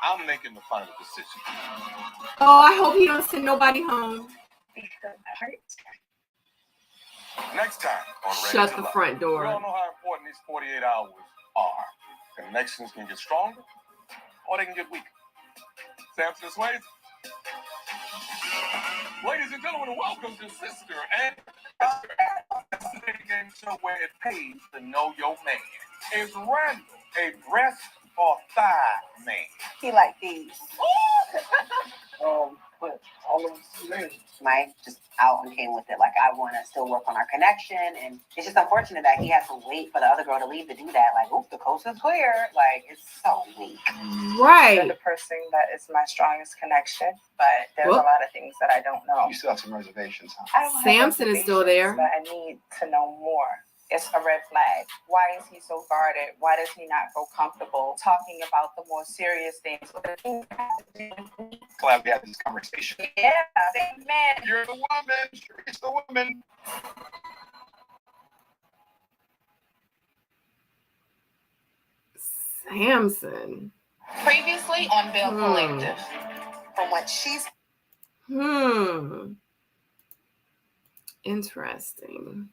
I'm making the final decision. Oh, I hope he don't send nobody home. Next time on Ready Shut to the Love. front door. We all know how important these 48 hours are. Connections can get stronger or they can get weaker. Samson Swayze. Ladies and gentlemen, welcome to Sister and This is a game show where it pays to know your man. Is Randall a breast or thigh man? He like these. But all of them, Mike just out and came with it. Like, I want to still work on our connection. And it's just unfortunate that he has to wait for the other girl to leave to do that. Like, oops, the coast is clear. Like, it's so weak. Right. You're the person that is my strongest connection, but there's Well, a lot of things that I don't know. You still have some reservations, huh? I don't have Samson is still reservations, there. But I need to know more. It's a red flag. Why is he so guarded? Why does he not feel comfortable talking about the more serious things? Glad we had this conversation. Yeah, man. You're the woman. Sharice the woman. Samson. Previously on Bell Collective. From what she's Interesting.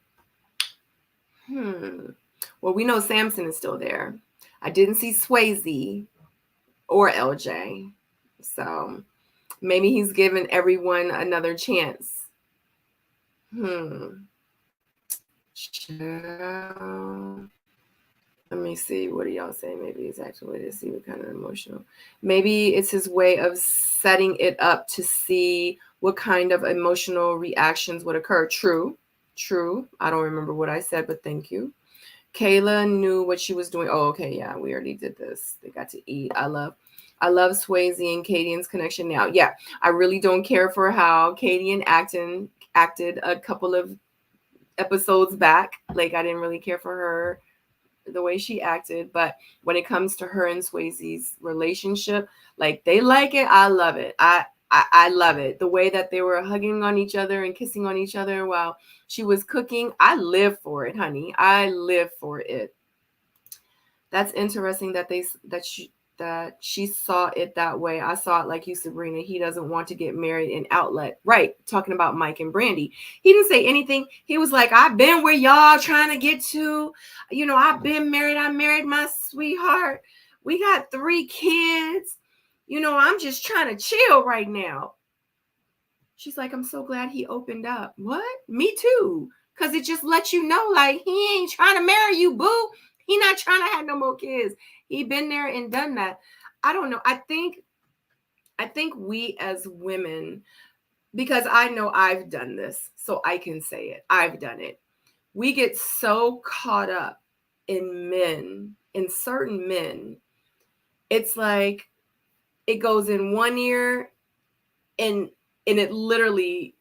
Well, we know Samson is still there. I didn't see Swayze or LJ. So maybe he's giving everyone another chance. Let me see. What do y'all say? Maybe it's actually to see what kind of emotional. Maybe it's his way of setting it up to see what kind of emotional reactions would occur. True. I don't remember what I said, but thank you. Kayla knew what she was doing. Oh, okay. Yeah, we already did this. They got to eat. I love Swayze and Kadian's connection now. Yeah, I really don't care for how Kadian acted a couple of episodes back. Like, I didn't really care for her, the way she acted. But when it comes to her and Swayze's relationship, like, they like it. I love it. I love it. The way that they were hugging on each other and kissing on each other while she was cooking. I live for it, honey. I live for it. That's interesting that she saw it that way. I saw it like you, Sabrina. He doesn't want to get married in outlet. Right. Talking about Mike and Brandy. He didn't say anything. He was like, I've been where y'all trying to get to. You know, I've been married. I married my sweetheart. We got 3 kids. You know, I'm just trying to chill right now. She's like, I'm so glad he opened up. What? Me too. Because it just lets you know, like, he ain't trying to marry you, boo. He not trying to have no more kids. He been there and done that. I don't know. I think I think we as women, because I know I've done this, so I can say it. I've done it. We get so caught up in men, in certain men. It's like it goes in one ear and it literally,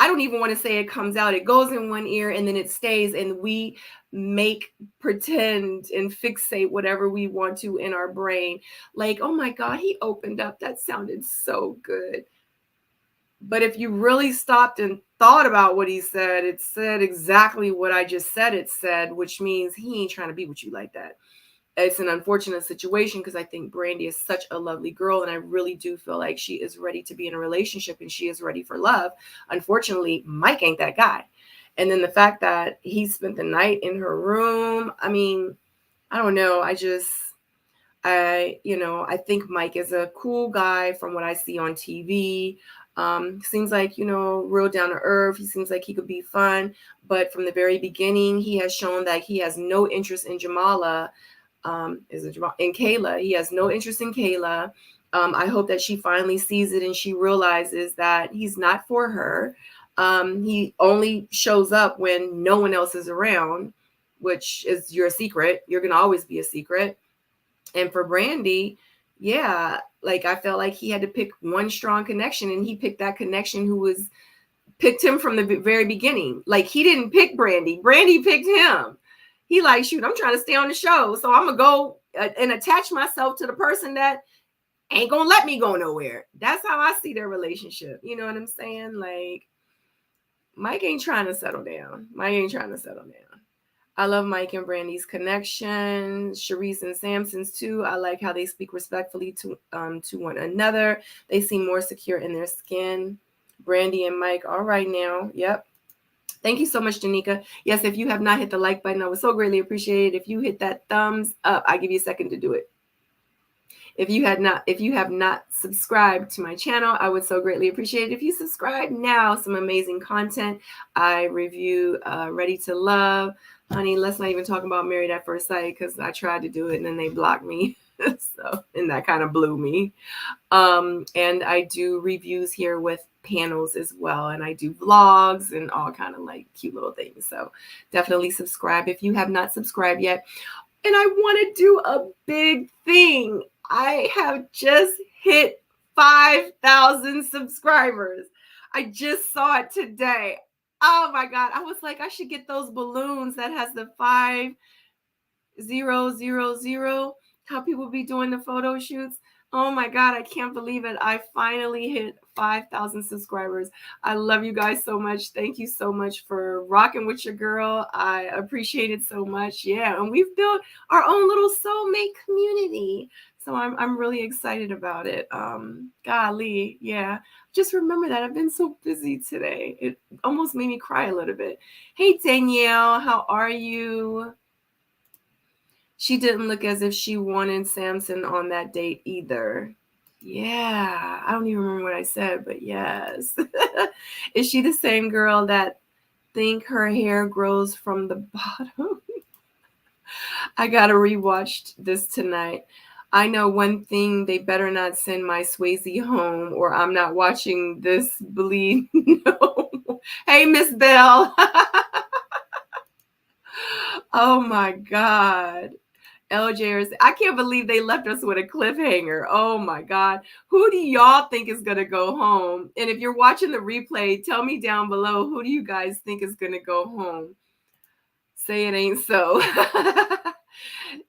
I don't even want to say it comes out. It goes in one ear and then it stays, and we pretend and fixate whatever we want to in our brain. Like, oh my God, he opened up. That sounded so good. But if you really stopped and thought about what he said, it said exactly what I just said it said, which means he ain't trying to be with you like that. It's an unfortunate situation because I think Brandy is such a lovely girl, and I really do feel like she is ready to be in a relationship and she is ready for love. Unfortunately, Mike ain't that guy. And then the fact that he spent the night in her room, I mean, I don't know. I think Mike is a cool guy from what I see on TV. Seems like, real down to earth. He seems like he could be fun. But from the very beginning, he has shown that he has no interest in Jamala. In Kayla. He has no interest in Kayla. I hope that she finally sees it and she realizes that he's not for her. He only shows up when no one else is around, which is your secret. You're going to always be a secret. And for Brandy, yeah, like I felt like he had to pick one strong connection, and he picked that connection who picked him from the very beginning. Like, he didn't pick Brandy. Brandy picked him. He like, shoot, I'm trying to stay on the show, so I'm going to go and attach myself to the person that ain't going to let me go nowhere. That's how I see their relationship. You know what I'm saying? Like, Mike ain't trying to settle down. I love Mike and Brandy's connection. Sharice and Samson's too. I like how they speak respectfully to one another. They seem more secure in their skin. Brandy and Mike. All right now. Yep. Thank you so much, Danica. Yes, if you have not hit the like button, I would so greatly appreciate it. If you hit that thumbs up, I give you a second to do it. If you have not subscribed to my channel, I would so greatly appreciate it if you subscribe now. Some amazing content. I review Ready to Love. Honey, let's not even talk about Married at First Sight because I tried to do it and then they blocked me. And that kind of blew me. And I do reviews here with panels as well. And I do vlogs and all kind of like cute little things. So definitely subscribe if you have not subscribed yet. And I want to do a big thing. I have just hit 5,000 subscribers. I just saw it today. Oh my God. I was like, I should get those balloons that has the 5000, how people be doing the photo shoots. Oh my God, I can't believe it. I finally hit 5,000 subscribers. I love you guys so much. Thank you so much for rocking with your girl. I appreciate it so much. Yeah, and we've built our own little soulmate community. So I'm really excited about it. Golly, yeah. Just remember that I've been so busy today. It almost made me cry a little bit. Hey, Danielle, how are you? She didn't look as if she wanted Samson on that date either. Yeah, I don't even remember what I said, but yes. Is she the same girl that think her hair grows from the bottom? I gotta rewatch this tonight. I know one thing, they better not send my Swayze home or I'm not watching this bleed. No. Hey, Miss Bell. Oh my God. LJers, I can't believe they left us with a cliffhanger. Oh my God. Who do y'all think is going to go home? And if you're watching the replay, tell me down below, who do you guys think is going to go home? Say it ain't so.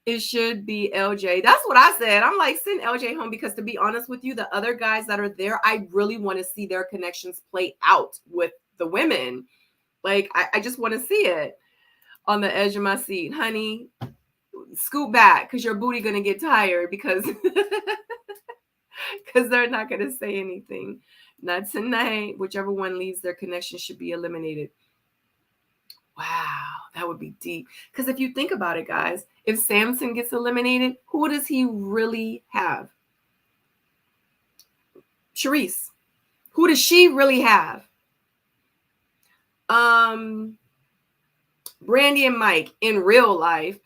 It should be LJ. That's what I said. I'm like, send LJ home because to be honest with you, the other guys that are there, I really want to see their connections play out with the women. Like, I just want to see it on the edge of my seat. Honey, scoot back because your booty going to get tired because they're not going to say anything. Not tonight. Whichever one leaves, their connection should be eliminated. Wow, that would be deep. Because if you think about it, guys, if Samson gets eliminated, who does he really have? Sharice. Who does she really have? Brandy and Mike in real life.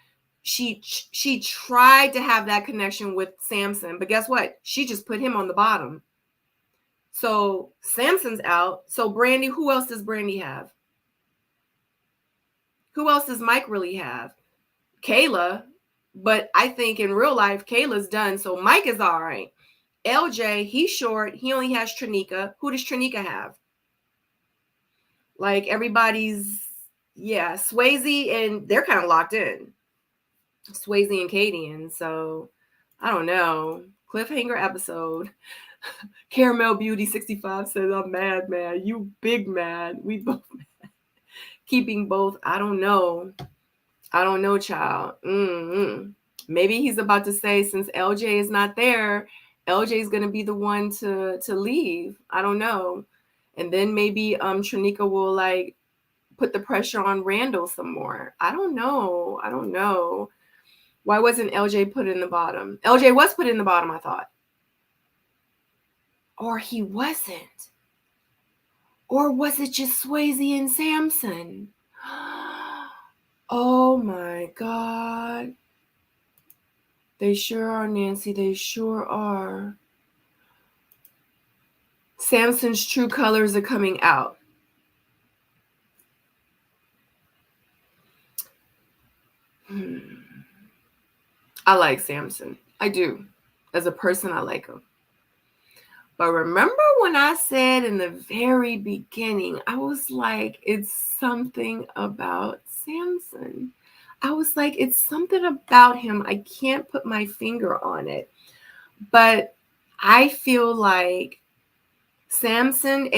She tried to have that connection with Samson, but guess what? She just put him on the bottom. So Samson's out. So Brandy, who else does Brandy have? Who else does Mike really have? Kayla. But I think in real life, Kayla's done. So Mike is all right. LJ, he's short. He only has Trinika. Who does Trinika have? Like everybody's, yeah, Swayze, and they're kind of locked in. Swayze and Katie. And so I don't know. Cliffhanger episode. Caramel Beauty 65 says, I'm mad, man. You big mad. We both mad. Keeping both. I don't know. I don't know, child. Maybe he's about to say, since LJ is not there, LJ is going to be the one to leave. I don't know. And then maybe Trinika will like put the pressure on Randall some more. I don't know. I don't know. Why wasn't LJ put in the bottom? LJ was put in the bottom, I thought. Or he wasn't. Or was it just Swayze and Samson? Oh my God. They sure are, Nancy. They sure are. Samson's true colors are coming out. I like Samson. I do. As a person, I like him. But remember when I said in the very beginning, I was like, it's something about Samson. I was like, it's something about him. I can't put my finger on it. But I feel like Samson,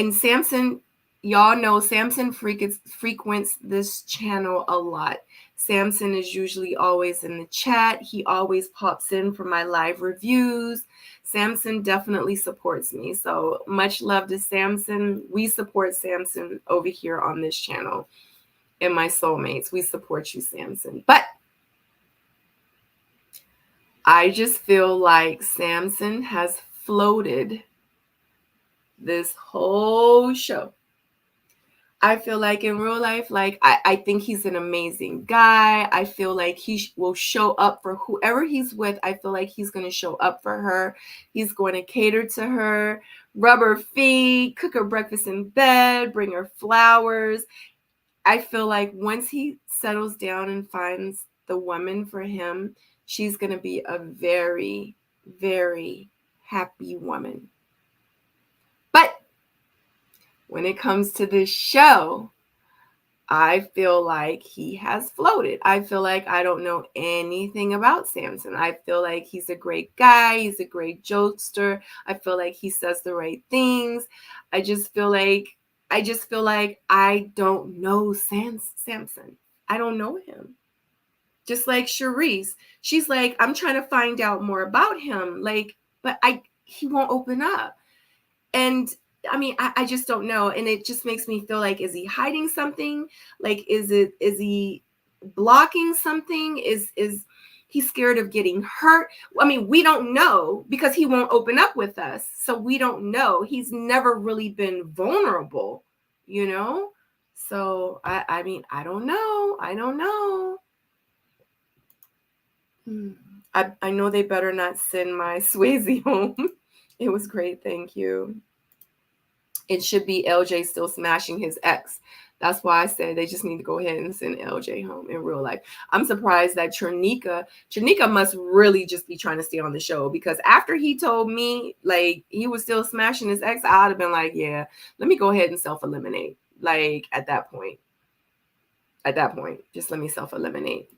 y'all know Samson frequents this channel a lot. Samson is usually always in the chat. He always pops in for my live reviews. Samson definitely supports me. So much love to Samson. We support Samson over here on this channel. And my soulmates, we support you, Samson. But I just feel like Samson has floated this whole show. I feel like in real life, like I think he's an amazing guy. I feel like he will show up for whoever he's with. I feel like he's going to show up for her. He's going to cater to her, rub her feet, cook her breakfast in bed, bring her flowers. I feel like once he settles down and finds the woman for him, she's going to be a very, very happy woman. But when it comes to this show, I feel like he has floated. I feel like I don't know anything about Samson. I feel like he's a great guy. He's a great jokester. I feel like he says the right things. I just feel like I don't know Samson. I don't know him. Just like Charisse. She's like, I'm trying to find out more about him. Like, but he won't open up. And I mean, I just don't know. And it just makes me feel like, is he hiding something? Like, is he blocking something? Is he scared of getting hurt? I mean, we don't know because he won't open up with us. So we don't know. He's never really been vulnerable, you know? So I mean, I don't know. I don't know. I know they better not send my Swayze home. It was great. Thank you. It should be LJ still smashing his ex. That's why I said they just need to go ahead and send LJ home in real life. I'm surprised that Trinika must really just be trying to stay on the show, because after he told me like he was still smashing his ex, I'd have been like, yeah, let me go ahead and self-eliminate. Like at that point, just let me self-eliminate.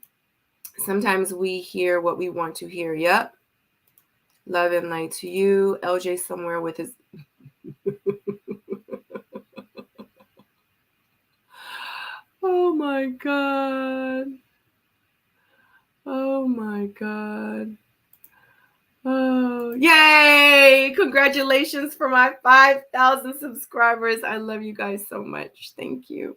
Sometimes we hear what we want to hear. Yep. Love and light to you. LJ somewhere with his oh my God. Oh my God. Oh, yay. Congratulations for my 5,000 subscribers. I love you guys so much. Thank you.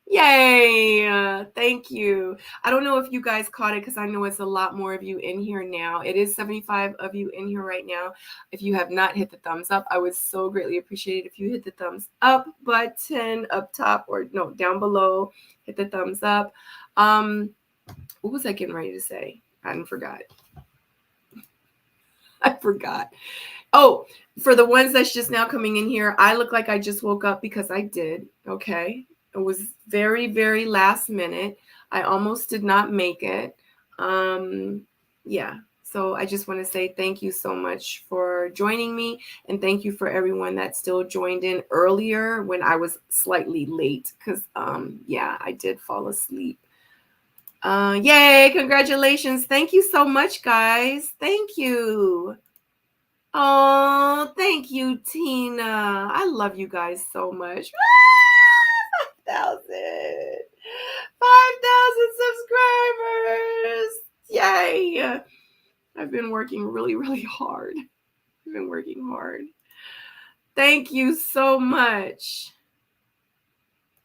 Yay. Thank you. I don't know if you guys caught it because I know it's a lot more of you in here now. It is 75 of you in here right now. If you have not hit the thumbs up, I would so greatly appreciate it if you hit the thumbs up button up top, or no, down below. Hit the thumbs up. What was I getting ready to say? I forgot. I forgot. Oh, for the ones that's just now coming in here, I look like I just woke up because I did. Okay. It was very, very last minute. I almost did not make it. Yeah. So I just want to say thank you so much for joining me. And thank you for everyone that still joined in earlier when I was slightly late. Because, yeah, I did fall asleep. Yay. Congratulations. Thank you so much, guys. Thank you. Oh, thank you, Tina. I love you guys so much. 5,000. 5,000 subscribers. Yay. I've been working really, really hard. I've been working hard. Thank you so much.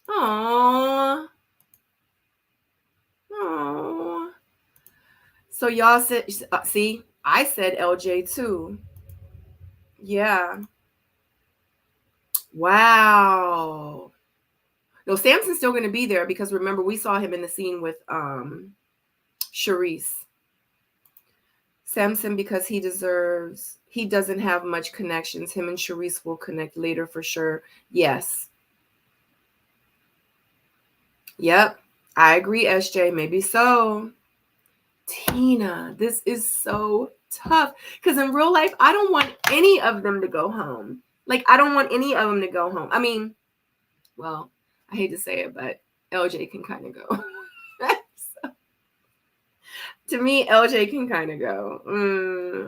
Aww. Aww. So y'all said, see, I said LJ too. Yeah. Wow. No, Samson's still going to be there because remember we saw him in the scene with Charisse. Samson, because he doesn't have much connections. Him and Charisse will connect later for sure. Yes. Yep. I agree, SJ. Maybe so. Tina, this is so tough because in real life, I don't want any of them to go home. Like, I don't want any of them to go home. I mean, well, I hate to say it, but LJ can kind of go. So, to me, LJ can kind of go.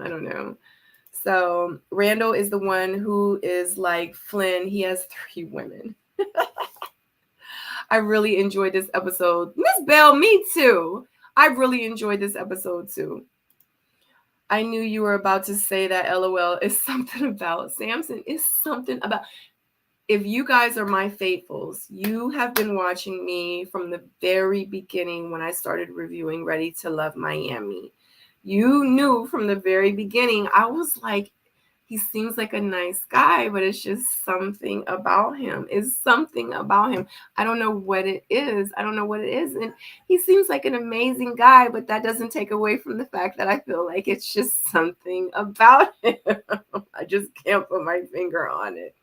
I don't know. So Randall is the one who is like Flynn. He has 3 women. I really enjoyed this episode. Miss Bell, me too. I really enjoyed this episode too. I knew you were about to say that LOL is something about Samson. Is something about. If you guys are my faithfuls, you have been watching me from the very beginning when I started reviewing Ready to Love Miami. You knew from the very beginning, I was like, he seems like a nice guy, but it's just something about him. It's something about him. I don't know what it is. And he seems like an amazing guy, but that doesn't take away from the fact that I feel like it's just something about him. I just can't put my finger on it.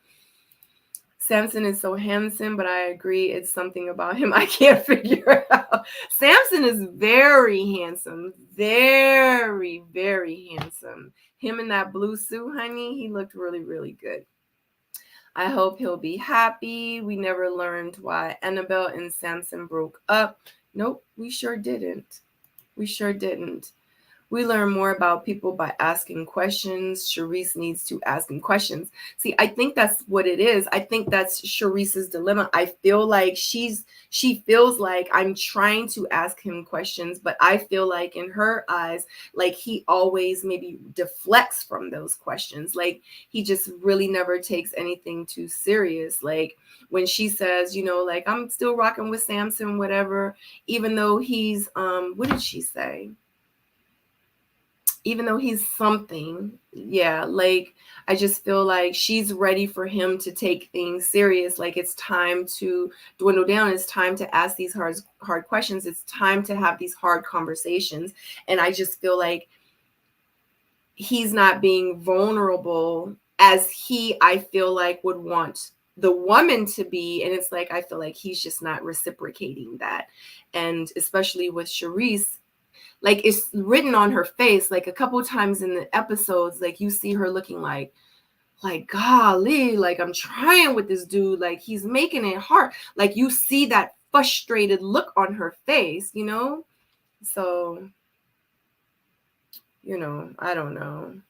Samson is so handsome, but I agree it's something about him I can't figure out. Samson is very handsome. Very, very handsome. Him in that blue suit, honey, he looked really, really good. I hope he'll be happy. We never learned why Annabelle and Samson broke up. Nope, we sure didn't. We sure didn't. We learn more about people by asking questions. Charisse needs to ask him questions. See, I think that's what it is. I think that's Charisse's dilemma. I feel like she feels like I'm trying to ask him questions, but I feel like in her eyes, like he always maybe deflects from those questions. Like he just really never takes anything too serious. Like when she says, you know, like I'm still rocking with Samson, whatever, even though he's, what did she say? Even though he's something, yeah, like I just feel like she's ready for him to take things serious. Like it's time to dwindle down. It's time to ask these hard questions. It's time to have these hard conversations. And I just feel like he's not being vulnerable as I feel like would want the woman to be. And it's like, I feel like he's just not reciprocating that. And especially with Charisse, like it's written on her face, like a couple times in the episodes, like you see her looking like golly, like I'm trying with this dude, like he's making it hard. Like you see that frustrated look on her face, you know? So, you know, I don't know.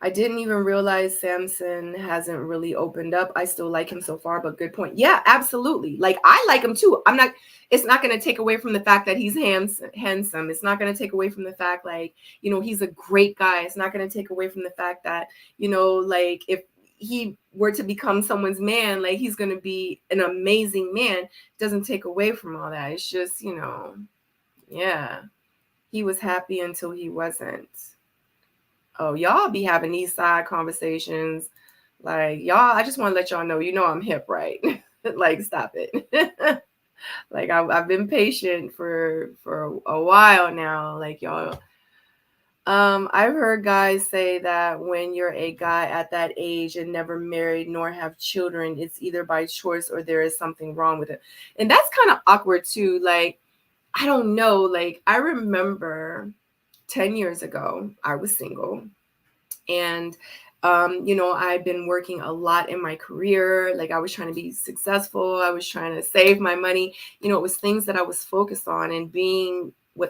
I didn't even realize Samson hasn't really opened up. I still like him so far, but good point. Yeah, absolutely. Like I like him too. It's not going to take away from the fact that he's handsome. It's not going to take away from the fact, like, you know, he's a great guy. It's not going to take away from the fact that, you know, like if he were to become someone's man, like he's going to be an amazing man. It doesn't take away from all that. It's just, you know, yeah, he was happy until he wasn't. Oh, y'all be having these side conversations. Like, y'all, I just want to let y'all know, you know, I'm hip, right? Like, stop it. Like I've been patient for a while now. Like y'all, I've heard guys say that when you're a guy at that age and never married nor have children, it's either by choice or there is something wrong with it. And that's kind of awkward too. Like, I don't know. Like, I remember 10 years ago, I was single. And, I'd been working a lot in my career. Like, I was trying to be successful. I was trying to save my money. It was things that I was focused on, and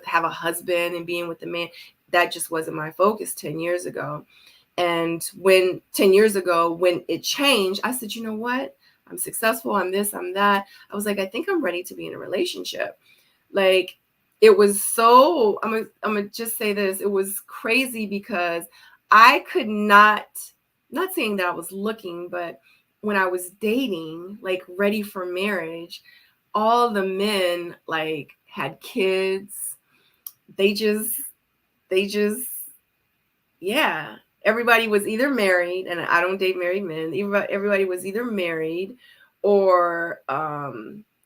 have a husband and being with the man, that just wasn't my focus 10 years ago. And 10 years ago, when it changed, I said, you know what? I'm successful. I'm this, I'm that. I was like, I think I'm ready to be in a relationship. Like, it was so, I'm gonna just say this. It was crazy because I could not saying that I was looking, but when I was dating, like ready for marriage, all the men like had kids. They just, yeah. Everybody was either married, and I don't date married men. Everybody was either married or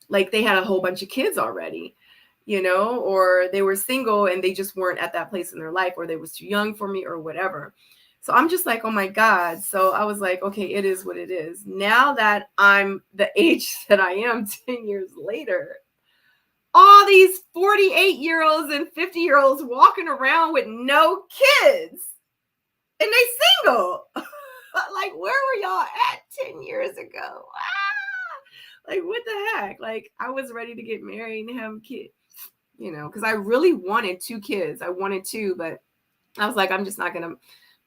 like they had a whole bunch of kids already, or they were single and they just weren't at that place in their life, or they was too young for me or whatever. So I'm just like, oh my God. So I was like, okay, it is what it is. Now that I'm the age that I am 10 years later, all these 48-year-olds and 50-year-olds walking around with no kids. And they single. Like, where were y'all at 10 years ago? Like, what the heck? Like, I was ready to get married and have kids, because I really wanted 2 kids. I wanted 2, but I was like, I'm just not going to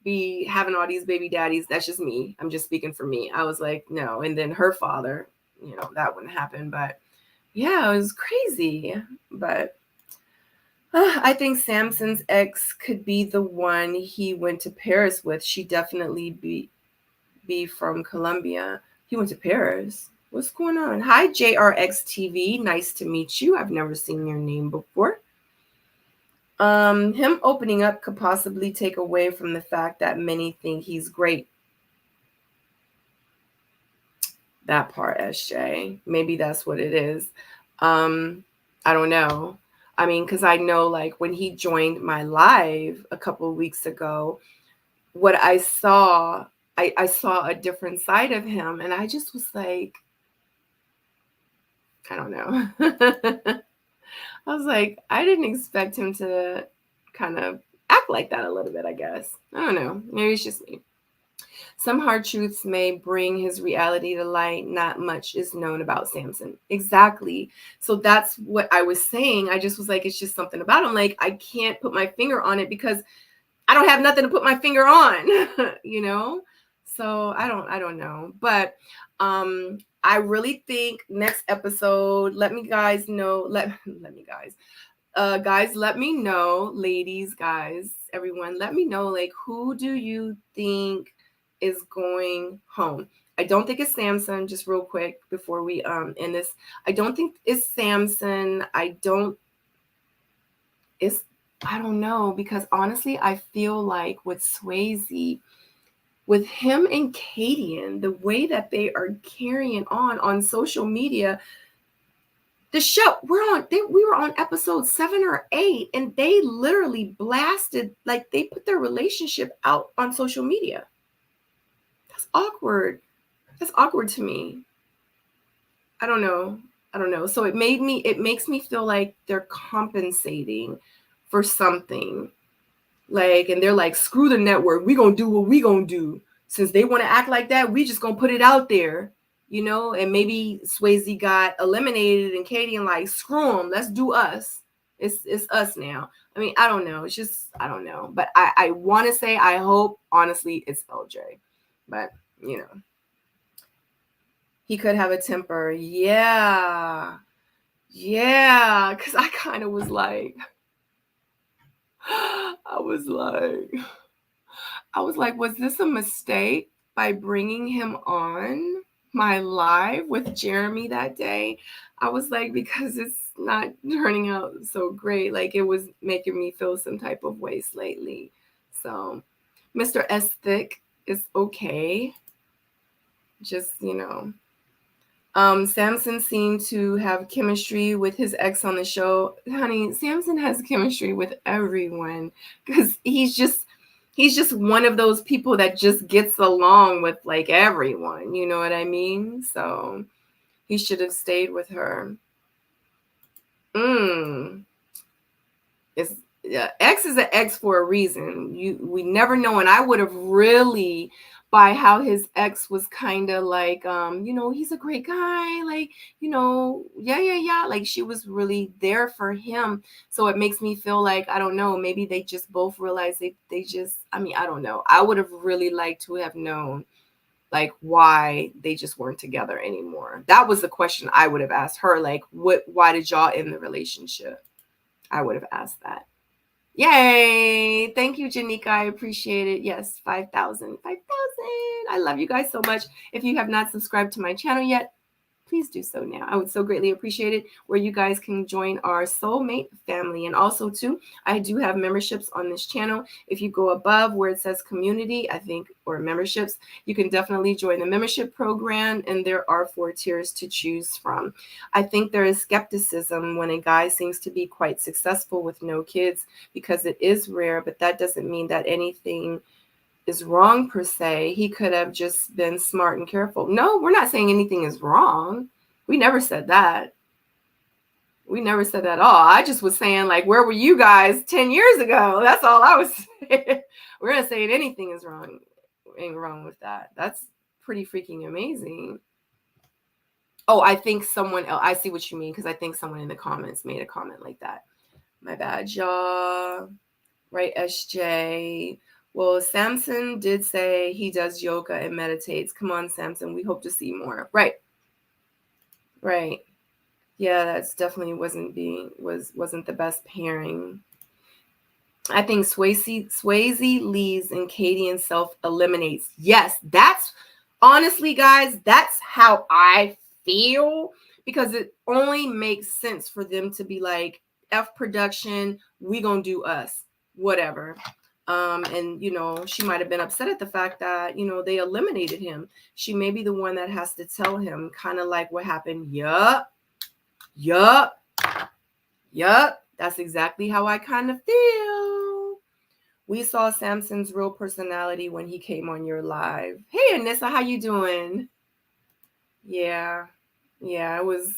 be having all these baby daddies. That's just me. I'm just speaking for me. I was like, no. And then her father, that wouldn't happen. But yeah, it was crazy. But I think Samson's ex could be the one he went to Paris with. She definitely be from Colombia. He went to Paris. What's going on? Hi, JRX TV. Nice to meet you. I've never seen your name before. Him opening up could possibly take away from the fact that many think he's great. That part, SJ. Maybe that's what it is. I don't know. I mean, because I know, like, when he joined my live a couple of weeks ago, what I saw, I saw a different side of him, and I just was like, I don't know. I was like, I didn't expect him to kind of act like that a little bit, I guess. I don't know. Maybe it's just me. Some hard truths may bring his reality to light. Not much is known about Samson. Exactly. So that's what I was saying. I just was like, it's just something about him. Like, I can't put my finger on it because I don't have nothing to put my finger on, So I don't know. But I really think next episode, let me guys know. Let me guys. Guys, let me know, ladies, guys, everyone, let me know, like, who do you think is going home? I don't think it's Samson. Just real quick before we end this, I don't think it's Samson. I don't know, because honestly, I feel like with Swayze, with him and Kadian, the way that they are carrying on social media, the show we were on episode 7 or 8, and they literally blasted, like, they put their relationship out on social media. That's awkward. That's awkward to me. I don't know. So it makes me feel like they're compensating for something. Like, and they're like, screw the network. We gonna do what we gonna do. Since they want to act like that, we just gonna put it out there. And maybe Swayze got eliminated and Katie and like, screw them, let's do us. It's us now. I mean, I don't know. It's just, I don't know. But I want to say, I hope, honestly, it's LJ. But, he could have a temper. Yeah. Yeah. Because I kind of was like, was this a mistake by bringing him on my live with Jeremy that day? I was like, because it's not turning out so great. Like, it was making me feel some type of way lately. So Mr. S. Thick is okay. Just, Samson seemed to have chemistry with his ex on the show. Honey, Samson has chemistry with everyone because he's just one of those people that just gets along with like everyone. You know what I mean? So he should have stayed with her. X is an X for a reason. We never know, and I would have really, by how his ex was kind of like, he's a great guy, like, yeah, like she was really there for him. So it makes me feel like, I don't know, maybe they just both realized they just, I don't know. I would have really liked to have known like why they just weren't together anymore. That was the question I would have asked her, like, why did y'all end the relationship? I would have asked that. Yay! Thank you, Janika. I appreciate it. Yes, 5,000. I love you guys so much. If you have not subscribed to my channel yet, please do so now. I would so greatly appreciate it, where you guys can join our soulmate family. And also, too, I do have memberships on this channel. If you go above where it says community, I think, or memberships, you can definitely join the membership program. And there are 4 tiers to choose from. I think there is skepticism when a guy seems to be quite successful with no kids, because it is rare, but that doesn't mean that anything is wrong per se. He could have just been smart and careful. No, we're not saying anything is wrong. We never said that. We never said that at all. I just was saying, like, where were you guys 10 years ago? That's all I was saying. We're not saying anything is wrong. Ain't wrong with that. That's pretty freaking amazing. Oh, I think someone else, I see what you mean, because I think someone in the comments made a comment like that. My bad, y'all. Right, SJ. Well, Samson did say he does yoga and meditates. Come on, Samson. We hope to see more. Right. Yeah, that's definitely wasn't the best pairing. I think Swayze leaves and Katie and Self eliminates. Yes, that's honestly, guys, that's how I feel, because it only makes sense for them to be like, F production, we gonna do us, whatever. And she might have been upset at the fact that they eliminated him. She may be the one that has to tell him, kind of like what happened. Yup. That's exactly how I kind of feel. We saw Samson's real personality when he came on your live. Hey, Anissa, how you doing? Yeah, I was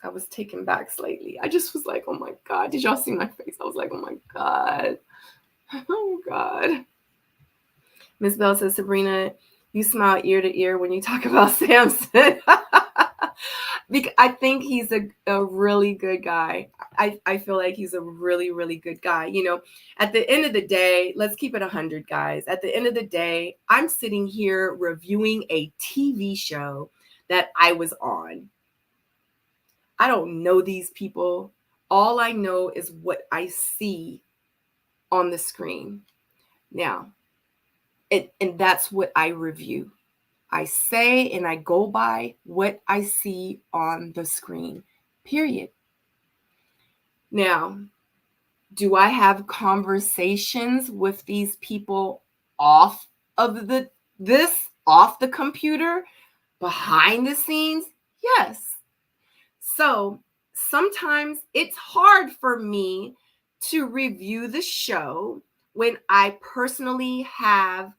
I was taken back slightly. I just was like, oh my God. Did y'all see my face? I was like, oh my God. Oh God. Miss Bell says, Sabrina, you smile ear to ear when you talk about Samson. I think he's a really good guy. I feel like he's a really, really good guy. At the end of the day, let's keep it 100, guys. At the end of the day, I'm sitting here reviewing a TV show that I was on. I don't know these people. All I know is what I see on the screen. Now, and that's what I review. I say and I go by what I see on the screen, period. Now, do I have conversations with these people off the computer, behind the scenes? Yes. So sometimes it's hard for me to review the show when I personally have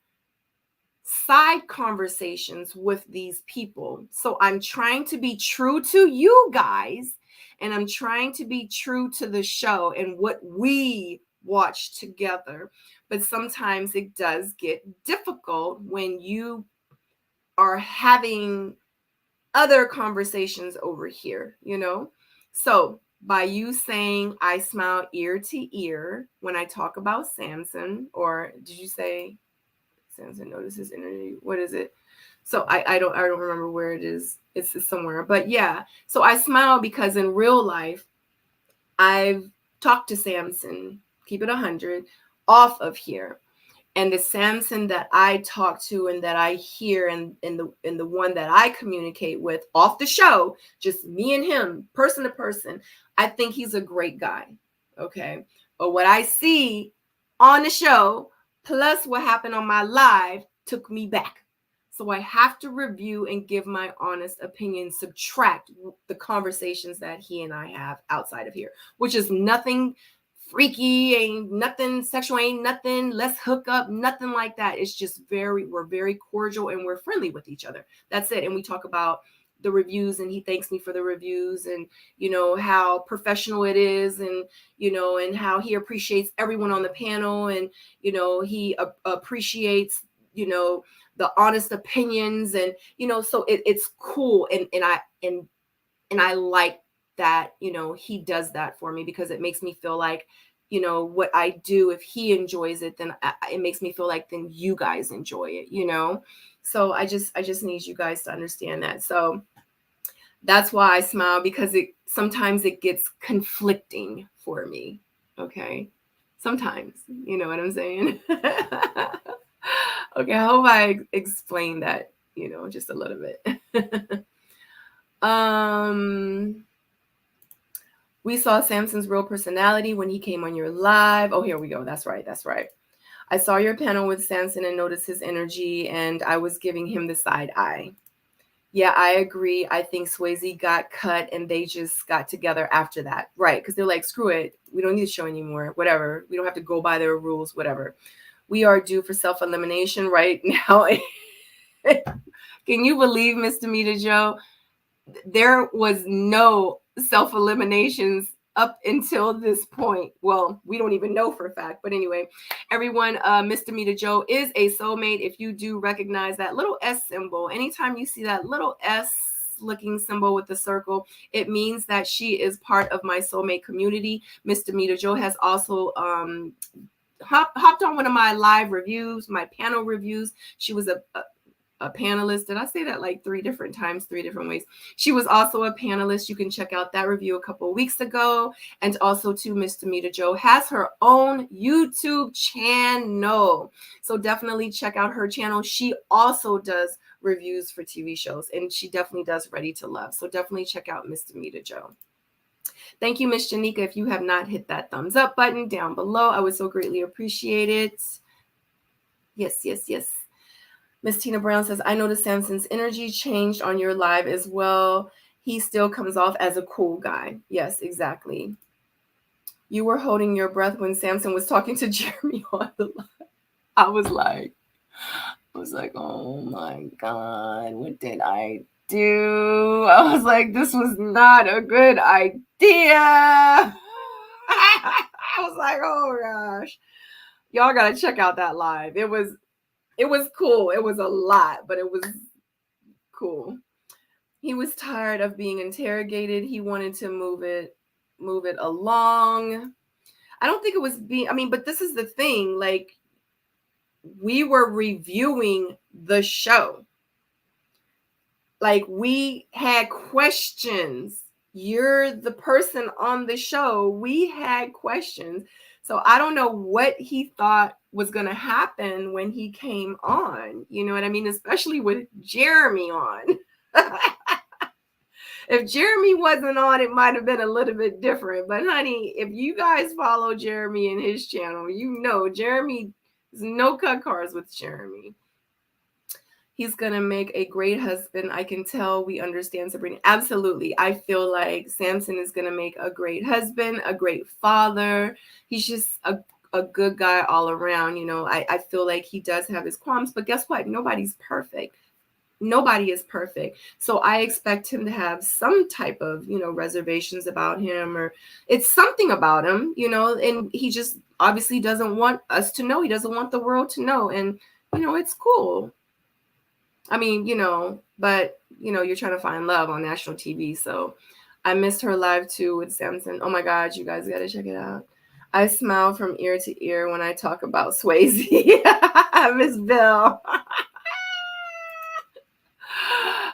side conversations with these people. So I'm trying to be true to you guys, and I'm trying to be true to the show and what we watch together. But sometimes it does get difficult when you are having other conversations over here, So by you saying I smile ear to ear when I talk about Samson, or did you say Samson notices energy? What is it? So I don't remember where it is. It's somewhere. But yeah, so I smile because in real life, I've talked to Samson, keep it 100, off of here. And the Samson that I talk to and that I hear and the one that I communicate with off the show, just me and him, person to person, I think he's a great guy. Okay. But what I see on the show, plus what happened on my live, took me back. So I have to review and give my honest opinion, subtract the conversations that he and I have outside of here, which is nothing freaky, ain't nothing sexual, ain't nothing, let's hook up, nothing like that. It's just we're very cordial and we're friendly with each other. That's it. And we talk about the reviews, and he thanks me for the reviews, and how professional it is, and and how he appreciates everyone on the panel, and he appreciates the honest opinions, and so it's cool, and I like that he does that for me, because it makes me feel like what I do, if he enjoys it, then it makes me feel like then you guys enjoy it. So I just need you guys to understand that. So that's why I smile, because sometimes it gets conflicting for me. Okay, sometimes, you know what I'm saying? Okay, I hope I explained that just a little bit. We saw Samson's real personality when he came on your live. Oh, here we go. That's right. I saw your panel with Samson and noticed his energy, and I was giving him the side eye. Yeah, I agree. I think Swayze got cut and they just got together after that. Right, because they're like, screw it. We don't need the show anymore. Whatever. We don't have to go by their rules. Whatever. We are due for self-elimination right now. Can you believe, Mr. Mita Joe? There was no self-eliminations up until this point. Well, we don't even know for a fact. But anyway, everyone, Mr. Mita Joe is a soulmate. If you do recognize that little S symbol, anytime you see that little S looking symbol with the circle, it means that she is part of my soulmate community. Mr. Mita Joe has also hopped on one of my live reviews, my panel reviews. She was a panelist. Did I say that like 3 different times, 3 different ways? She was also a panelist. You can check out that review a couple of weeks ago. And also too, Mr. Mita Joe has her own YouTube channel. So definitely check out her channel. She also does reviews for TV shows, and she definitely does Ready to Love. So definitely check out Mr. Mita Joe. Thank you, Miss Janika. If you have not hit that thumbs up button down below, I would so greatly appreciate it. Yes. Miss Tina Brown says, I noticed Samson's energy changed on your live as well. He still comes off as a cool guy. Yes, exactly. You were holding your breath when Samson was talking to Jeremy on the live. I was like, oh my God, what did I do? I was like, this was not a good idea. I was like, oh gosh. Y'all got to check out that live. It was cool. It was a lot, but it was cool. He was tired of being interrogated. He wanted to move it along. I don't think it was but this is the thing. Like, we were reviewing the show. Like, we had questions. You're the person on the show. We had questions. So I don't know what he thought was going to happen when he came on. You know what I mean? Especially with Jeremy on. If Jeremy wasn't on, it might have been a little bit different. But honey, if you guys follow Jeremy and his channel, you know Jeremy, there's no cut cards with Jeremy. He's going to make a great husband. I can tell. We understand, Sabrina. Absolutely. I feel like Samson is going to make a great husband, a great father. He's just a good guy all around. I feel like he does have his qualms, but guess what? Nobody's perfect. Nobody is perfect. So I expect him to have some type of, reservations about him, or it's something about him, and he just obviously doesn't want us to know. He doesn't want the world to know. And, it's cool. I mean, but, you're trying to find love on national TV. So I missed her live too with Samson. Oh my God, you guys got to check it out. I smile from ear to ear when I talk about Swayze. Miss Bill.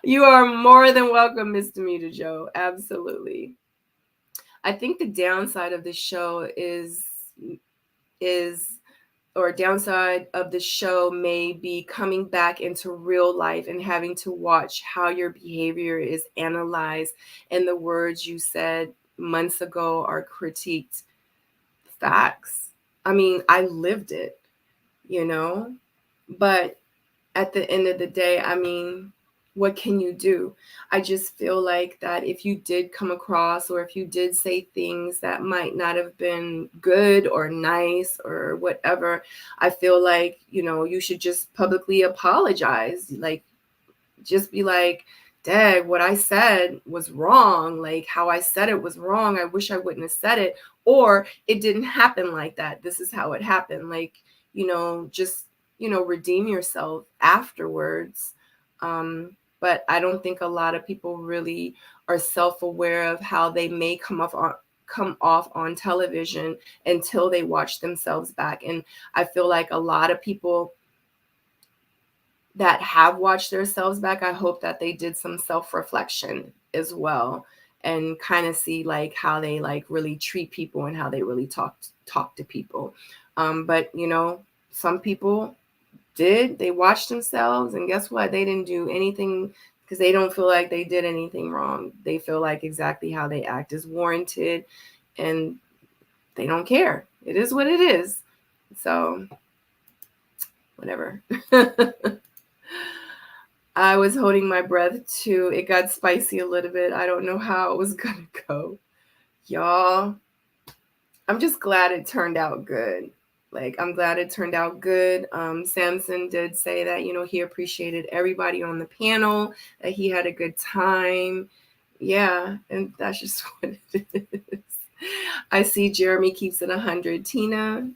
You are more than welcome, Mr. Mita Joe. Absolutely. I think the downside of the show downside of the show may be coming back into real life and having to watch how your behavior is analyzed and the words you said months ago are critiqued. Facts. I mean, I lived it, but at the end of the day, I mean, what can you do? I just feel like that if you did come across, or if you did say things that might not have been good or nice or whatever, I feel like, you know, you should just publicly apologize. Like, just be like, Dad, what I said was wrong. Like, how I said it was wrong. I wish I wouldn't have said it. Or it didn't happen like that. This is how it happened. Like, you know, just, you know, redeem yourself afterwards. But I don't think a lot of people really are self-aware of how they may come off on television until they watch themselves back. And I feel like a lot of people that have watched themselves back, I hope that they did some self-reflection as well, and kind of see like how they like really treat people and how they really talk to people. But you know, some people they watched themselves, and guess what? They didn't do anything, because they don't feel like they did anything wrong. They feel like exactly how they act is warranted, and they don't care. It is what it is. So whatever. I was holding my breath too. It got spicy a little bit. I don't know how it was gonna go. Y'all, I'm just glad it turned out good. Like, I'm glad it turned out good. Samson did say that, you know, he appreciated everybody on the panel, that he had a good time. Yeah, and that's just what it is. I see Jeremy keeps it 100. Tina,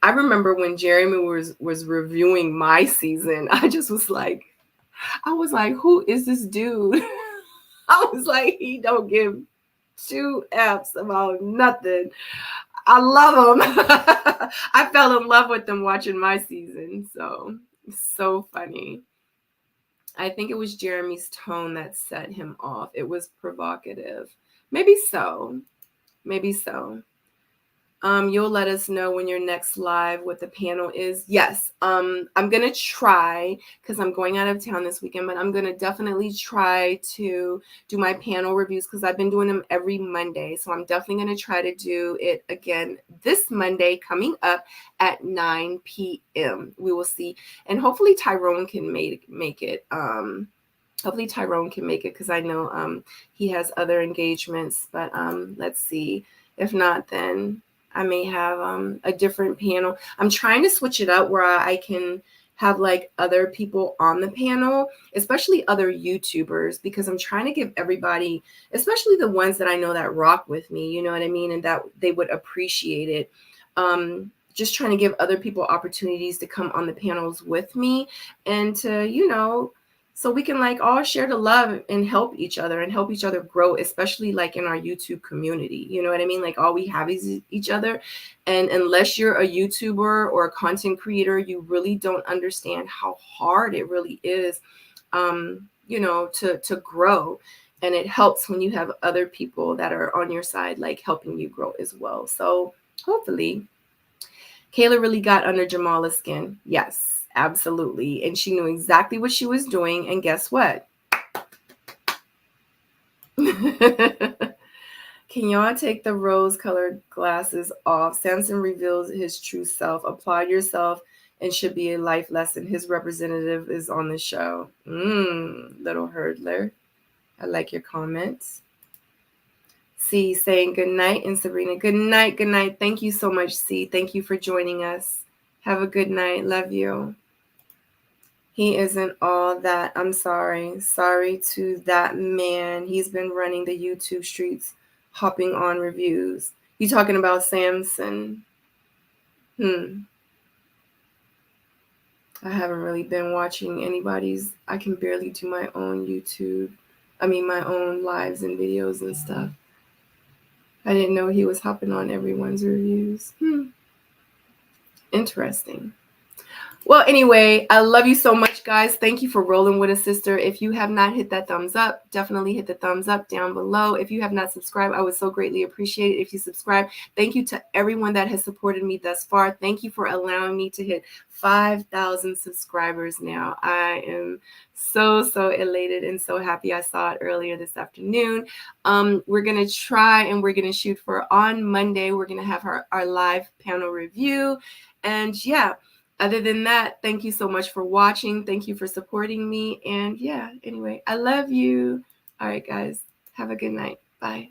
I remember when Jeremy was reviewing my season, I was like, who is this dude? I was like, he don't give two F's about nothing. I love him. I fell in love with him watching my season. So funny. I think it was Jeremy's tone that set him off. It was provocative. Maybe so. Maybe so. You'll let us know when your next live what the panel is. Yes. I'm gonna try, because I'm going out of town this weekend, but I'm gonna definitely try to do my panel reviews, because I've been doing them every Monday. So I'm definitely gonna try to do it again this Monday coming up at 9 p.m. We will see. And hopefully Tyrone can make it. Hopefully Tyrone can make it, because I know he has other engagements, but let's see. If not, then I may have a different panel. I'm trying to switch it up where I can have like other people on the panel, especially other YouTubers, because I'm trying to give everybody, especially the ones that I know that rock with me, you know what I mean, and that they would appreciate it. Just trying to give other people opportunities to come on the panels with me, and to, you know, so we can like all share the love and help each other grow, especially like in our YouTube community. You know what I mean? Like, all we have is each other. And unless you're a YouTuber or a content creator, you really don't understand how hard it really is, you know, to grow. And it helps when you have other people that are on your side, like helping you grow as well. So hopefully Kayla really got under Jamala's skin. Yes. Absolutely. And she knew exactly what she was doing. And guess what? Can y'all take the rose-colored glasses off? Samson reveals his true self. Applaud yourself, and should be a life lesson. His representative is on the show. Little hurdler. I like your comments. C saying good night, and Sabrina, good night, good night. Thank you so much, C. Thank you for joining us. Have a good night. Love you. He isn't all that. I'm sorry. Sorry to that man. He's been running the YouTube streets, hopping on reviews. You talking about Samson? I haven't really been watching anybody's. I can barely do my own YouTube. I mean, my own lives and videos and stuff. I didn't know he was hopping on everyone's reviews. Interesting. Well, anyway, I love you so much, guys. Thank you for rolling with a sister. If you have not hit that thumbs up, definitely hit the thumbs up down below. If you have not subscribed, I would so greatly appreciate it if you subscribe. Thank you to everyone that has supported me thus far. Thank you for allowing me to hit 5,000 subscribers now. I am so elated and so happy. I saw it earlier this afternoon. We're going to try, and we're going to shoot for on Monday. We're going to have our live panel review. And yeah, other than that, thank you so much for watching. Thank you for supporting me. And yeah, anyway, I love you. All right, guys, have a good night. Bye.